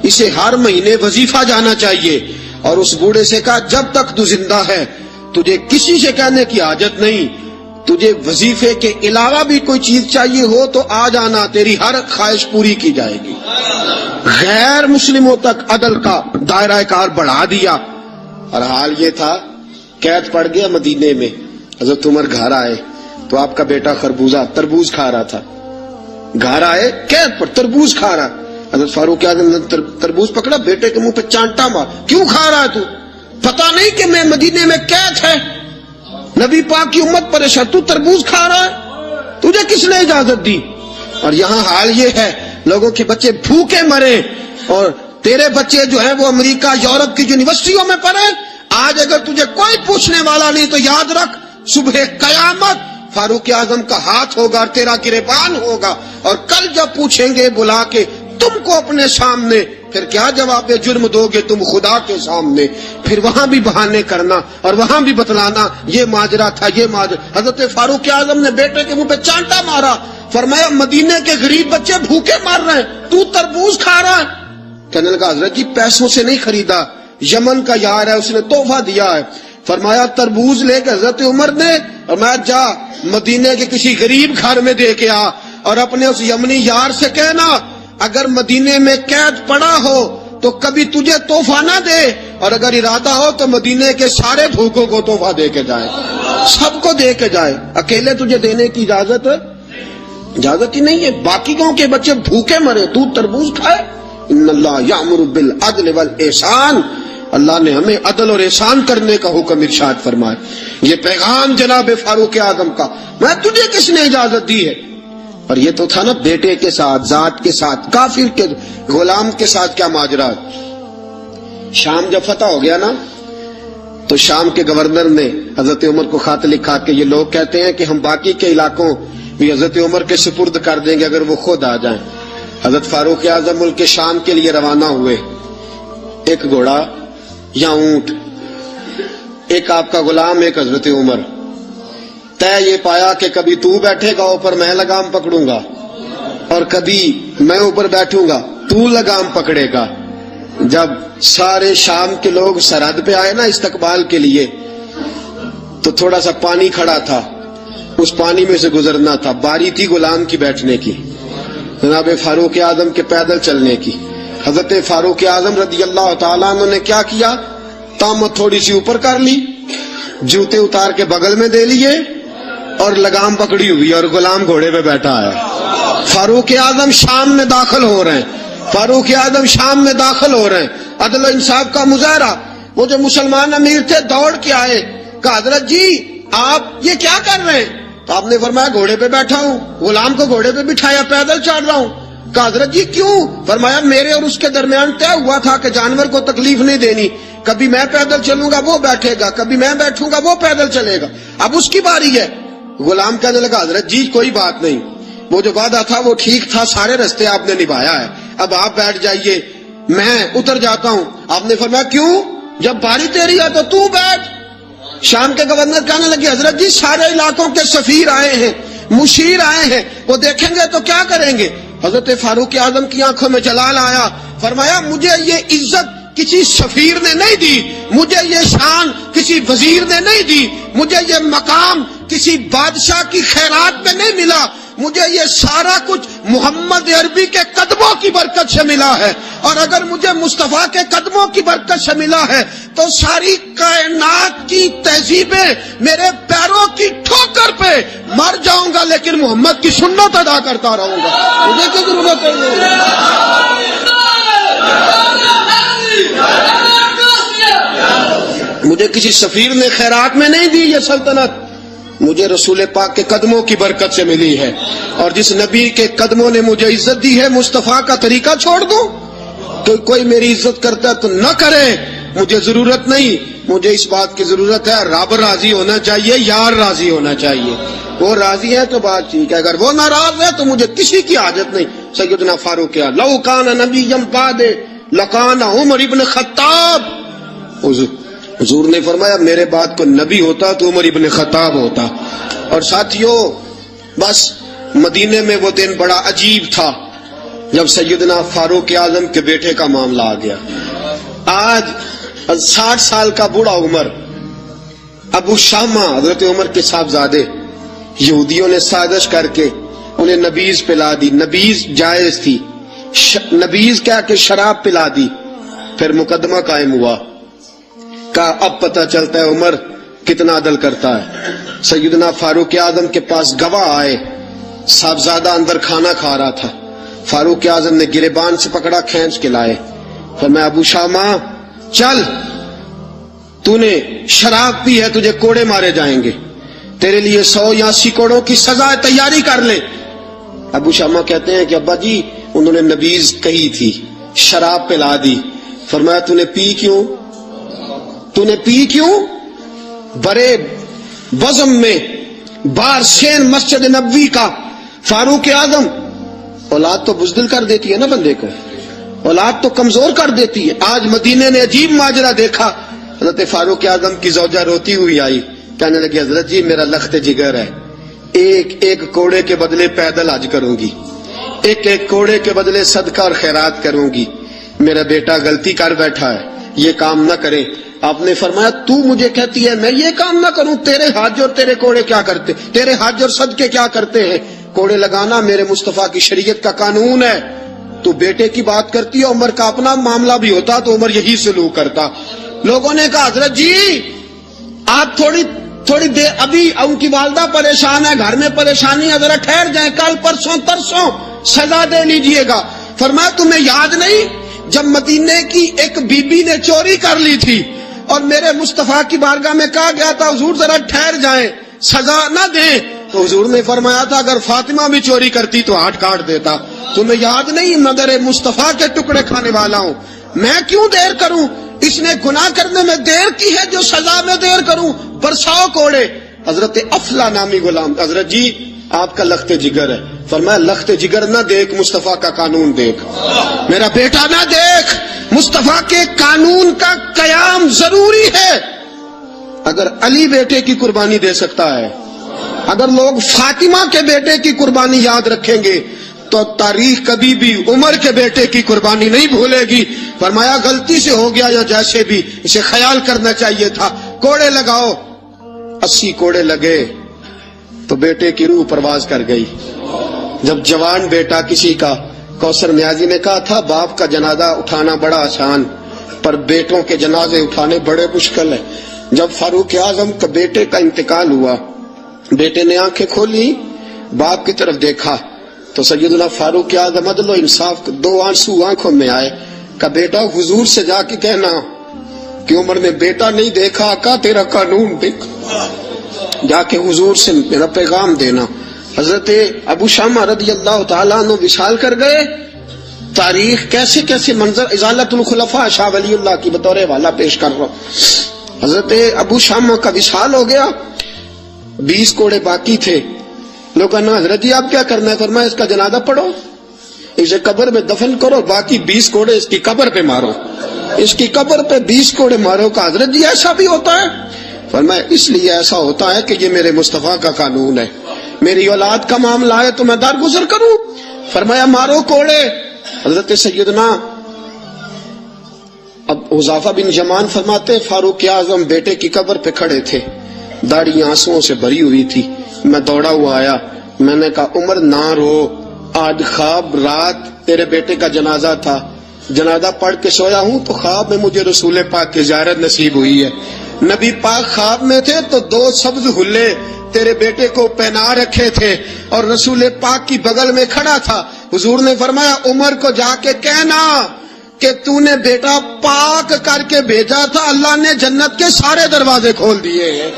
اسے ہر مہینے وظیفہ جانا چاہیے. اور اس بوڑھے سے کہا جب تک تو زندہ ہے تجھے کسی سے کہنے کی حاجت نہیں، تجھے وظیفے کے علاوہ بھی کوئی چیز چاہیے ہو تو آ جانا، تیری ہر خواہش پوری کی جائے گی. غیر مسلموں تک عدل کا دائرہ کار بڑھا دیا. اور حال یہ تھا قید پڑ گیا مدینے میں. حضرت عمر گھر آئے تو آپ کا بیٹا خربوزہ تربوز کھا رہا تھا. گھر آئے قید پر تربوز کھا رہا. حضرت فاروق اعظم نے تربوز پکڑا، بیٹے کے منہ پہ چانٹا مار، کیوں کھا رہا ہے تو؟ پتہ نہیں کہ میں مدینے میں قید ہے، نبی پاک کی امت پریشان، تو تربوز کھا رہا ہے، تجھے کس نے اجازت دی؟ اور یہاں حال یہ ہے لوگوں کے بچے بھوکے مرے اور تیرے بچے جو ہیں وہ امریکہ یورپ کی یونیورسٹیوں میں پڑھے. آج اگر تجھے کوئی پوچھنے والا نہیں تو یاد رکھ صبح قیامت فاروق اعظم کا ہاتھ ہوگا اور تیرا گریبان ہوگا. اور کل جب پوچھیں گے بلا کے تم کو اپنے سامنے، پھر کیا جواب جرم دو گے تم خدا کے سامنے؟ پھر وہاں بھی بہانے کرنا اور وہاں بھی بتلانا یہ ماجرا تھا، یہ ماجرا. حضرت فاروق اعظم نے بیٹے کے منہ پہ چانٹا مارا، فرمایا مدینے کے غریب بچے بھوکے مر رہے ہیں، تو تربوز کھا رہا ہے. کہنے لگا حضرت جی پیسوں سے نہیں خریدا، یمن کا یار ہے اس نے تحفہ دیا ہے. فرمایا تربوز لے کے حضرت عمر نے، اور میں جا مدینے کے کسی غریب گھر میں دے کے آ اور اپنے اس یمنی یار سے کہنا اگر مدینے میں قید پڑا ہو تو کبھی تجھے تحفہ نہ دے، اور اگر ارادہ ہو تو مدینے کے سارے بھوکوں کو تحفہ دے کے جائے، سب کو دے کے جائے، اکیلے تجھے دینے کی اجازت ہی نہیں ہے. باقی گاؤں کے بچے بھوکے مرے، تو تربوز کھائے. ان اللہ یامر بالعدل والاحسان، اللہ نے ہمیں عدل اور احسان کرنے کا حکم ارشاد فرمایا. یہ پیغام جناب فاروق اعظم کا، میں تجھے کس نے اجازت دی ہے؟ اور یہ تو تھا نا بیٹے کے ساتھ، ذات کے ساتھ، کافر کے غلام کے ساتھ کیا ماجرا۔ شام جب فتح ہو گیا نا تو شام کے گورنر نے حضرت عمر کو خط لکھا کہ یہ لوگ کہتے ہیں کہ ہم باقی کے علاقوں بھی حضرت عمر کے سپرد کر دیں گے اگر وہ خود آ جائیں۔ حضرت فاروق اعظم ملک شام کے لیے روانہ ہوئے، ایک گھوڑا یا اونٹ، ایک آپ کا غلام، ایک حضرت عمر۔ طے یہ پایا کہ کبھی تو بیٹھے گا اوپر میں لگام پکڑوں گا، اور کبھی میں اوپر بیٹھوں گا تو لگام پکڑے گا۔ جب سارے شام کے لوگ سرحد پہ آئے نا استقبال کے لیے تو تھوڑا سا پانی کھڑا تھا، اس پانی میں سے گزرنا تھا، باری تھی غلام کی بیٹھنے کی، جناب فاروق اعظم کے پیدل چلنے کی۔ حضرت فاروق اعظم رضی اللہ تعالیٰ عنہ نے کیا کیا، تامت تھوڑی سی اوپر کر لی، جوتے اتار کے بغل میں دے لیے اور لگام پکڑی ہوئی اور غلام گھوڑے پہ بیٹھا ہے۔ فاروق اعظم شام میں داخل ہو رہے ہیں، فاروق اعظم شام میں داخل ہو رہے ہیں۔ عدل و انصاف کا مظاہرہ، وہ جو مسلمان امیر تھے دوڑ کے آئے، کہا حضرت جی آپ یہ کیا کر رہے ہیں؟ تو آپ نے فرمایا گھوڑے پہ بیٹھا ہوں، غلام کو گھوڑے پہ بٹھایا، پیدل چل رہا ہوں۔ کہا حضرت جی کیوں؟ فرمایا میرے اور اس کے درمیان طے ہوا تھا کہ جانور کو تکلیف نہیں دینی، کبھی میں پیدل چلوں گا وہ بیٹھے گا، کبھی میں بیٹھوں گا وہ پیدل چلے گا، اب اس کی باری ہے۔ غلام کہنے لگا حضرت جی کوئی بات نہیں، وہ جو وعدہ تھا وہ ٹھیک تھا، سارے رستے آپ نے نبھایا ہے، اب آپ بیٹھ جائیے میں اتر جاتا ہوں۔ آپ نے فرمایا کیوں؟ جب باری تیری ہے تو بیٹھ۔ شام کے گورنر کہنے لگے حضرت جی سارے علاقوں کے سفیر آئے ہیں، مشیر آئے ہیں، وہ دیکھیں گے تو کیا کریں گے؟ حضرت فاروق اعظم کی آنکھوں میں جلال آیا، فرمایا مجھے یہ عزت کسی سفیر نے نہیں دی، مجھے یہ شان کسی وزیر نے نہیں دی، مجھے یہ مقام کسی بادشاہ کی خیرات میں نہیں ملا، مجھے یہ سارا کچھ محمد عربی کے قدموں کی برکت سے ملا ہے، اور اگر مجھے مصطفیٰ کے قدموں کی برکت سے ملا ہے تو ساری کائنات کی تہذیبیں میرے پیروں کی ٹھوکر پہ مر جاؤں گا لیکن محمد کی سنت ادا کرتا رہوں گا، مجھے کیا ضرورت ہے؟ مجھے کسی سفیر نے خیرات میں نہیں دی یہ سلطنت، مجھے رسول پاک کے قدموں کی برکت سے ملی ہے، اور جس نبی کے قدموں نے مجھے عزت دی ہے مصطفیٰ کا طریقہ چھوڑ دوں؟ کہ کوئی میری عزت کرتا ہے تو نہ کرے، مجھے ضرورت نہیں، مجھے اس بات کی ضرورت ہے رب راضی ہونا چاہیے، یار راضی ہونا چاہیے، وہ راضی ہے تو بات ٹھیک ہے، اگر وہ ناراض ہے تو مجھے کسی کی حاجت نہیں۔ سیدنا فاروق لو کان نبی بعد لکان عمر ابن خطاب، حضور نے فرمایا میرے بعد کو نبی ہوتا تو عمر ابن خطاب ہوتا۔ اور ساتھیوں بس مدینے میں وہ دن بڑا عجیب تھا جب سیدنا فاروق اعظم کے بیٹے کا معاملہ آ گیا۔ آج 60 سال کا بوڑھا عمر، ابو شامہ حضرت عمر کے صاحبزادے، یہودیوں نے سازش کر کے انہیں نبیذ پلا دی، نبیذ جائز تھی، نبیذ کیا کہ شراب پلا دی، پھر مقدمہ قائم ہوا، کہا اب پتہ چلتا ہے عمر کتنا عدل کرتا ہے۔ سیدنا فاروق اعظم کے پاس گواہ آئے، صاحبزادہ اندر کھانا کھا رہا تھا، فاروق اعظم نے گریبان سے پکڑا، کھینچ کے لائے، فرمایا ابو شامہ چل، تو نے شراب پی ہے، تجھے کوڑے مارے جائیں گے، تیرے لیے 100 یا 80 کوڑوں کی سزا تیاری کر لے۔ ابو شامہ کہتے ہیں کہ ابا جی انہوں نے نبیذ کہی تھی، شراب پلا دی۔ فرمایا تو نے پی کیوں؟ تو نے پی کیوں؟ بڑے وزم میں بار شین مسجد نبوی کا فاروق اعظم، اولاد تو بزدل کر دیتی ہے نا بندے کو، اولاد تو کمزور کر دیتی ہے۔ آج مدینے نے عجیب ماجرا دیکھا، حضرت فاروق اعظم کی زوجہ روتی ہوئی آئی، کہنے لگی حضرت جی میرا لخت جگر ہے، ایک ایک کوڑے کے بدلے پیدل حج کروں گی، ایک ایک کوڑے کے بدلے صدقہ اور خیرات کروں گی، میرا بیٹا غلطی کر بیٹھا ہے، یہ کام نہ کرے۔ آپ نے فرمایا تو مجھے کہتی ہے میں یہ کام نہ کروں؟ تیرے حج اور تیرے کوڑے کیا کرتے، تیرے حج اور صدقے کیا کرتے ہیں؟ کوڑے لگانا میرے مصطفیٰ کی شریعت کا قانون ہے۔ تو بیٹے کی بات کرتی ہے، عمر کا اپنا معاملہ بھی ہوتا تو عمر یہی سلوک کرتا۔ لوگوں نے کہا حضرت جی آپ تھوڑی دیر، ابھی ان کی والدہ پریشان ہے، گھر میں پریشانی ہے، ذرا ٹھہر جائیں، کل پرسوں ترسوں سزا دے لیجئے گا۔ فرمایا تمہیں یاد نہیں جب مدینے کی ایک بی بی نے چوری کر لی تھی اور میرے مصطفیٰ کی بارگاہ میں کہا گیا تھا حضور ذرا ٹھہر جائیں، سزا نہ دیں، تو حضور نے فرمایا تھا اگر فاطمہ بھی چوری کرتی تو ہاتھ کاٹ دیتا. تمہیں یاد نہیں مدر مصطفیٰ کے ٹکڑے کھانے والا ہوں, میں کیوں دیر کروں؟ اس نے گناہ کرنے میں دیر کی ہے جو سزا میں دیر کروں. برساؤ کوڑے. حضرت افلا نامی غلام, حضرت جی آپ کا لخت جگر ہے. فرمایا لخت جگر نہ دیکھ, مصطفیٰ کا قانون دیکھ. میرا بیٹا نہ دیکھ, مصطفیٰ کے قانون کا قیام ضروری ہے. اگر علی بیٹے کی قربانی دے سکتا ہے, اگر لوگ فاطمہ کے بیٹے کی قربانی یاد رکھیں گے تو تاریخ کبھی بھی عمر کے بیٹے کی قربانی نہیں بھولے گی. فرمایا غلطی سے ہو گیا یا جیسے بھی, اسے خیال کرنا چاہیے تھا. کوڑے لگاؤ. 80 کوڑے لگے تو بیٹے کی روح پرواز کر گئی. جب جوان بیٹا کسی کا, کوثر نیازی نے کہا تھا باپ کا جنازہ اٹھانا بڑا آسان, پر بیٹوں کے جنازے اٹھانے بڑے مشکل ہے. جب فاروق اعظم کا بیٹے کا انتقال ہوا, بیٹے نے آنکھیں کھولی, باپ کی طرف دیکھا تو سیدنا فاروق اعظم عدل و انصاف, 2 آنسو آنکھوں میں آئے. کہ بیٹا حضور سے جا کے کہنا کہ عمر نے بیٹا نہیں دیکھا, آقا تیرا قانون دیکھ. جا کے حضور سے میرا پیغام دینا. حضرت ابو شامہ رضی اللہ تعالیٰ عنہ وصال کر گئے. تاریخ کیسے کیسے منظر ازالت الخلفاء شاہ ولی اللہ کی بطور والا پیش کر رہا ہوں. حضرت ابو شامہ کا وصال ہو گیا, 20 کوڑے باقی تھے. لوگوں نے حضرت جی آپ کیا کرنا ہے؟ فرمایا اس کا جنازہ پڑھو, اسے قبر میں دفن کرو, باقی 20 کوڑے اس کی قبر پہ مارو. اس کی قبر پہ 20 کوڑے مارو. کا حضرت جی ایسا بھی ہوتا ہے؟ فرمایا اس لیے ایسا ہوتا ہے کہ یہ میرے مصطفیٰ کا قانون ہے. میری اولاد کا معاملہ ہے تو میں درگزر کروں. فرمایا مارو کوڑے. حضرت سیدنا اب حذیفہ بن یمان فرماتے فاروق اعظم بیٹے کی قبر پہ کھڑے تھے, داڑھی آنسوؤں سے بھری ہوئی تھی. میں دوڑا ہوا آیا, میں نے کہا عمر نہ رو, آج خواب رات تیرے بیٹے کا جنازہ تھا, جنازہ پڑھ کے سویا ہوں تو خواب میں مجھے رسول پاک کی زیارت نصیب ہوئی ہے. نبی پاک خواب میں تھے تو 2 سبز حلے تیرے بیٹے کو پہنا رکھے تھے اور رسول پاک کی بغل میں کھڑا تھا. حضور نے فرمایا عمر کو جا کے کہنا کہ تو نے بیٹا پاک کر کے بھیجا تھا, اللہ نے جنت کے سارے دروازے کھول دیے ہیں.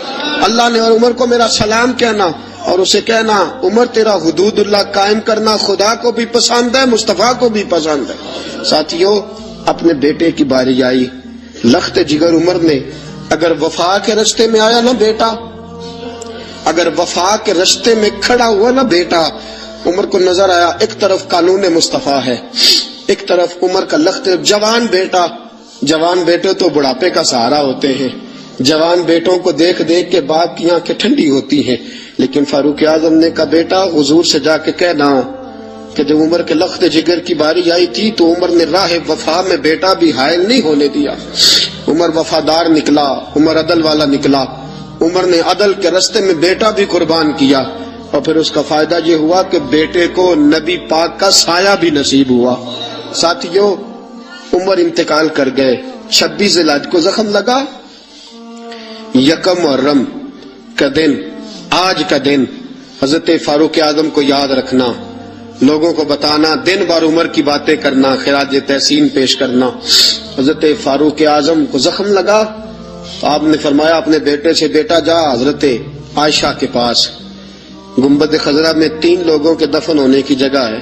اللہ نے, اور عمر کو میرا سلام کہنا اور اسے کہنا عمر تیرا حدود اللہ قائم کرنا خدا کو بھی پسند ہے, مصطفیٰ کو بھی پسند ہے. ساتھیوں اپنے بیٹے کی باری آئی. لخت جگر عمر نے اگر وفا کے رستے میں آیا نا بیٹا, اگر وفا کے رستے میں کھڑا ہوا نا بیٹا, عمر کو نظر آیا ایک طرف قانون مصطفیٰ ہے, ایک طرف عمر کا لخت. جوان بیٹا, جوان بیٹے تو بڑھاپے کا سہارا ہوتے ہیں, جوان بیٹوں کو دیکھ دیکھ کے باپ کی آنکھیں ٹھنڈی ہوتی ہیں. لیکن فاروق اعظم نے کہا بیٹا حضور سے جا کے کہنا کہ جب عمر کے لخت جگر کی باری آئی تھی تو عمر نے راہ وفا میں بیٹا بھی حائل نہیں ہونے دیا. عمر وفادار نکلا, عمر عدل والا نکلا. عمر نے عدل کے رستے میں بیٹا بھی قربان کیا اور پھر اس کا فائدہ یہ ہوا کہ بیٹے کو نبی پاک کا سایہ بھی نصیب ہوا. ساتھیوں عمر انتقال کر گئے. 26 ذی الحج کو زخم لگا. 1 محرم کا دن, آج کا دن حضرت فاروق اعظم کو یاد رکھنا, لوگوں کو بتانا, دن بار عمر کی باتیں کرنا, خراج تحسین پیش کرنا. حضرت فاروق اعظم کو زخم لگا تو آپ نے فرمایا اپنے بیٹے سے بیٹا جا حضرت عائشہ کے پاس. گنبد خضرا میں 3 لوگوں کے دفن ہونے کی جگہ ہے.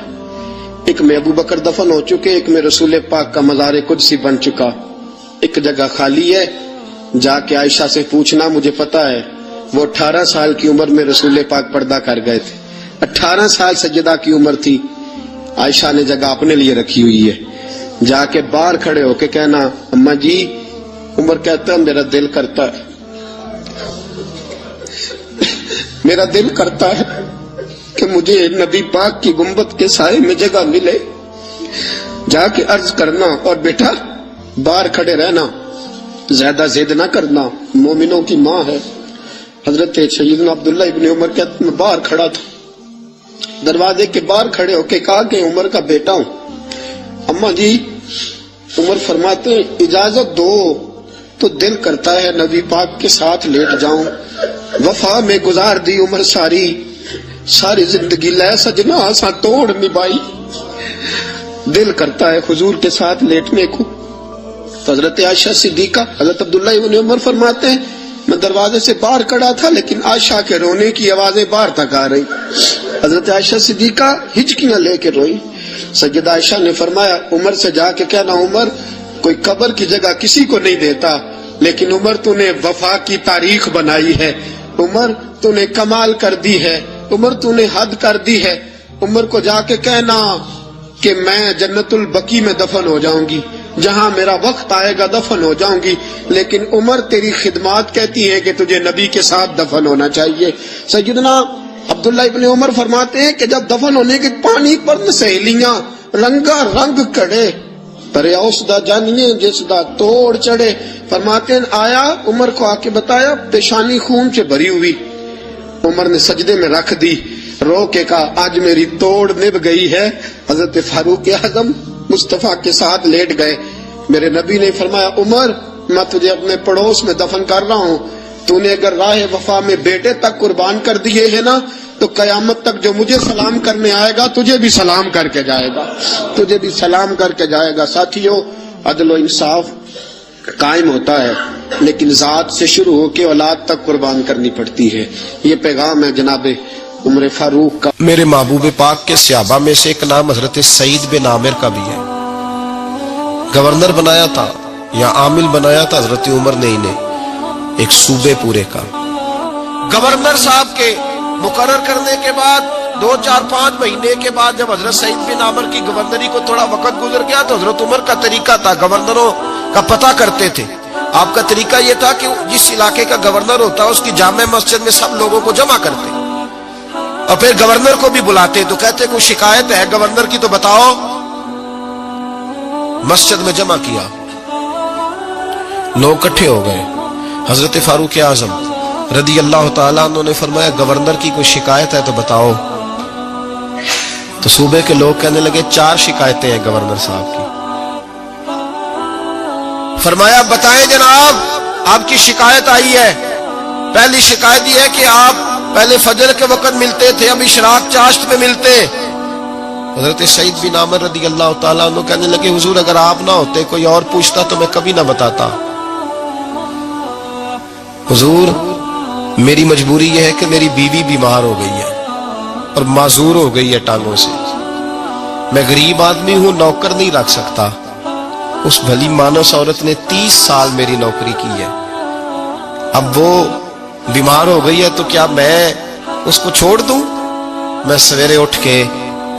ایک میں ابو بکر دفن ہو چکے, ایک میں رسول پاک کا مزار قدسی بن چکا, ایک جگہ خالی ہے. جا کے عائشہ سے پوچھنا, مجھے پتا ہے وہ 18 سال کی عمر میں رسول پاک پردہ کر گئے تھے. 18 سال سجدہ کی عمر تھی. عائشہ نے جگہ اپنے لیے رکھی ہوئی ہے. جا کے باہر کھڑے ہو کے کہنا اماں جی, عمر کہتا ہے میرا دل کرتا ہے, میرا دل کرتا ہے کہ مجھے نبی پاک کی گنبد کے سائے میں جگہ ملے. جا کے عرض کرنا اور بیٹا باہر کھڑے رہنا, زیادہ ضد نہ کرنا, مومنوں کی ماں ہے. حضرت سیدنا عبداللہ ابن عمر کہتے میں باہر کھڑا تھا, دروازے کے باہر کھڑے ہو کے کہا کہ عمر کا بیٹا ہوں. اماں جی, عمر فرماتے ہیں اجازت دو تو دل کرتا ہے نبی پاک کے ساتھ لیٹ جاؤں. وفا میں گزار دی عمر ساری, ساری زندگی لے سجنا آساں توڑ نبھائی, دل کرتا ہے حضور کے ساتھ لیٹنے کو. حضرت عائشہ صدیقہ, حضرت عبداللہ ابن عمر فرماتے ہیں میں دروازے سے باہر کھڑا تھا لیکن عائشہ کے رونے کی آوازیں باہر تک آ رہی. حضرت عائشہ صدیقہ ہچکیاں لے کے روئی. سیدہ عائشہ نے فرمایا عمر سے جا کے کہنا عمر کوئی قبر کی جگہ کسی کو نہیں دیتا، لیکن عمر تو نے وفا کی تاریخ بنائی ہے، عمر تو نے کمال کر دی ہے، عمر تو نے حد کر دی ہے. عمر کو جا کے کہنا کہ میں جنت البقیع میں دفن ہو جاؤں گی، جہاں میرا وقت آئے گا دفن ہو جاؤں گی، لیکن عمر تیری خدمات کہتی ہیں کہ تجھے نبی کے ساتھ دفن ہونا چاہیے. سیدنا عبداللہ ابن عمر فرماتے ہیں کہ جب دفن ہونے کے پانی پر سہیلیاں رنگا رنگ کڑے ترے اس دا جانیے جس دا توڑ چڑھے. فرماتے ہیں آیا عمر کو آ کے بتایا پیشانی خون سے بھری ہوئی. عمر نے سجدے میں رکھ دی، رو کے کہا آج میری توڑ نبھ گئی ہے. حضرت فاروق اعظم مصطفیٰ کے ساتھ لیٹ گئے. میرے نبی نے فرمایا عمر میں تجھے اپنے پڑوس میں دفن کر رہا ہوں، تو نے اگر راہ وفا میں بیٹے تک قربان کر دیے ہیں نا تو قیامت تک جو مجھے سلام کرنے آئے گا تجھے بھی سلام کر کے جائے گا، تجھے بھی سلام کر کے جائے گا. ساتھیو عدل و انصاف قائم ہوتا ہے لیکن ذات سے شروع ہو کے اولاد تک قربان کرنی پڑتی ہے. یہ پیغام ہے جناب عمر فاروق کا. میرے محبوب پاک کے صحابہ میں سے ایک نام حضرت سعید بن عامر کا بھی ہے. گورنر بنایا تھا یا عامل بنایا تھا حضرت عمر نے انہیں ایک صوبے پورے کا. گورنر صاحب کے مقرر کرنے کے بعد 2-4-5 مہینے کے بعد جب حضرت سعید بن عامر کی گورنری کو تھوڑا وقت گزر گیا تو حضرت عمر کا طریقہ تھا، گورنروں کا پتہ کرتے تھے. آپ کا طریقہ یہ تھا کہ جس علاقے کا گورنر ہوتا اس کی جامع مسجد میں سب لوگوں کو جمع کرتے اور پھر گورنر کو بھی بلاتے تو کہتے کوئی شکایت ہے گورنر کی تو بتاؤ. مسجد میں جمع کیا، لوگ اکٹھے ہو گئے. حضرت فاروق اعظم رضی اللہ تعالیٰ عنہ نے فرمایا گورنر کی کوئی شکایت ہے تو بتاؤ. تو صوبے کے لوگ کہنے لگے 4 شکایتیں ہیں گورنر صاحب کی. فرمایا بتائیں جناب آپ کی شکایت آئی ہے. پہلی شکایت یہ ہے کہ آپ پہلے فجر کے وقت ملتے تھے، اب اشراق چاشت میں ملتے. حضرت سعید بن عامر رضی اللہ تعالیٰ عنہ کہنے لگے حضور اگر آپ نہ ہوتے کوئی اور پوچھتا تو میں کبھی نہ بتاتا. حضور میری مجبوری یہ ہے کہ میری بیوی بیمار ہو گئی ہے اور معذور ہو گئی ہے ٹانگوں سے. میں غریب آدمی ہوں، نوکر نہیں رکھ سکتا. اس بھلی مانس عورت نے 30 سال میری نوکری کی ہے، اب وہ بیمار ہو گئی ہے تو کیا میں اس کو چھوڑ دوں؟ میں سویرے اٹھ کے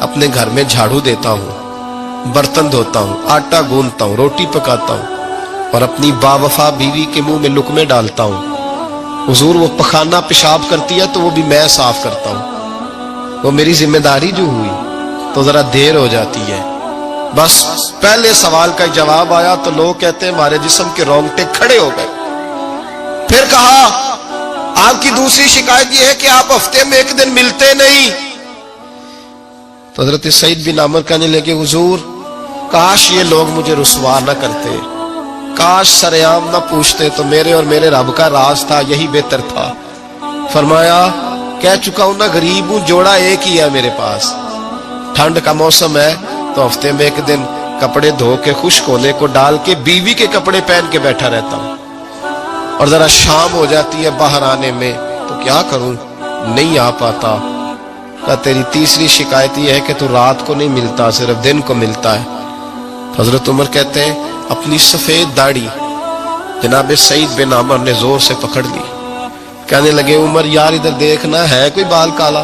اپنے گھر میں جھاڑو دیتا ہوں، برتن دھوتا ہوں، آٹا گوندتا ہوں، روٹی پکاتا ہوں اور اپنی باوفا بیوی کے منہ میں لقمے ڈالتا ہوں. حضور وہ پخانہ پیشاب کرتی ہے تو وہ بھی میں صاف کرتا ہوں. وہ میری ذمہ داری جو ہوئی تو ذرا دیر ہو جاتی ہے. بس پہلے سوال کا جواب آیا تو لوگ کہتے ہیں ہمارے جسم کے رونگٹے کھڑے ہو گئے. پھر کہا آپ کی دوسری شکایت یہ ہے کہ آپ ہفتے میں 1 دن ملتے نہیں. تو حضرت سعید بن عامر کہنے لگے حضور کاش یہ لوگ مجھے رسوا نہ کرتے، کاش سرعام نہ پوچھتے تو میرے اور میرے رب کا راز تھا، یہی بہتر تھا. فرمایا کہہ چکا ہوں نا غریب ہوں، جوڑا ایک ہی ہے میرے پاس. ٹھنڈ کا موسم ہے تو ہفتے میں 1 دن کپڑے دھو کے خشک ہونے کو ڈال کے بیوی کے کپڑے پہن کے بیٹھا رہتا ہوں اور ذرا شام ہو جاتی ہے باہر آنے میں تو کیا کروں نہیں آ پاتا. تیری تیسری شکایت یہ ہے کہ تو رات کو نہیں ملتا، صرف دن کو ملتا ہے. حضرت عمر کہتے ہیں اپنی سفید داڑھی جناب سعید بن عامر نے زور سے پکڑ لی. کہنے لگے عمر یار ادھر دیکھنا ہے کوئی بال کالا،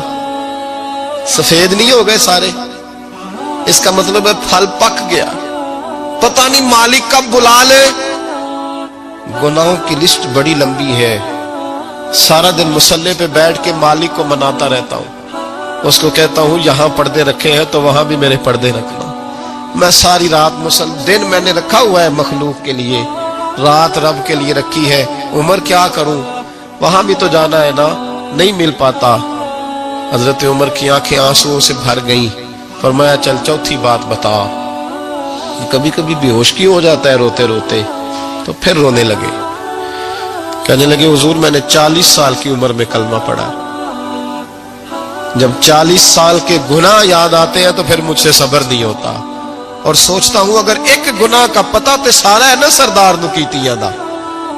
سفید نہیں ہو گئے سارے؟ اس کا مطلب ہے پھل پک گیا، پتہ نہیں مالک کب بلا لے. گناہوں کی لسٹ بڑی لمبی ہے، سارا دن مصلے پہ بیٹھ کے مالک کو مناتا رہتا ہوں. اس کو کہتا ہوں یہاں پردے رکھے ہیں تو وہاں بھی میرے پردے رکھنا. میں ساری رات دن میں نے رکھا ہوا ہے مخلوق کے لیے، رات رب کے لیے رکھی ہے. عمر کیا کروں، وہاں بھی تو جانا ہے نا، نہیں مل پاتا. حضرت عمر کی آنکھیں آنسوؤں سے بھر گئیں. فرمایا چل چوتھی بات بتا. کبھی کبھی بے ہوش کی ہو جاتا ہے روتے روتے. تو پھر رونے لگے. کہنے لگے حضور میں نے 40 سال کی عمر میں کلمہ پڑھا. جب 40 سال کے گناہ یاد آتے ہیں تو پھر مجھ سے صبر نہیں ہوتا اور سوچتا ہوں اگر ایک گناہ کا پتہ تے سارا ہے نا سردار نو کیتیاں دا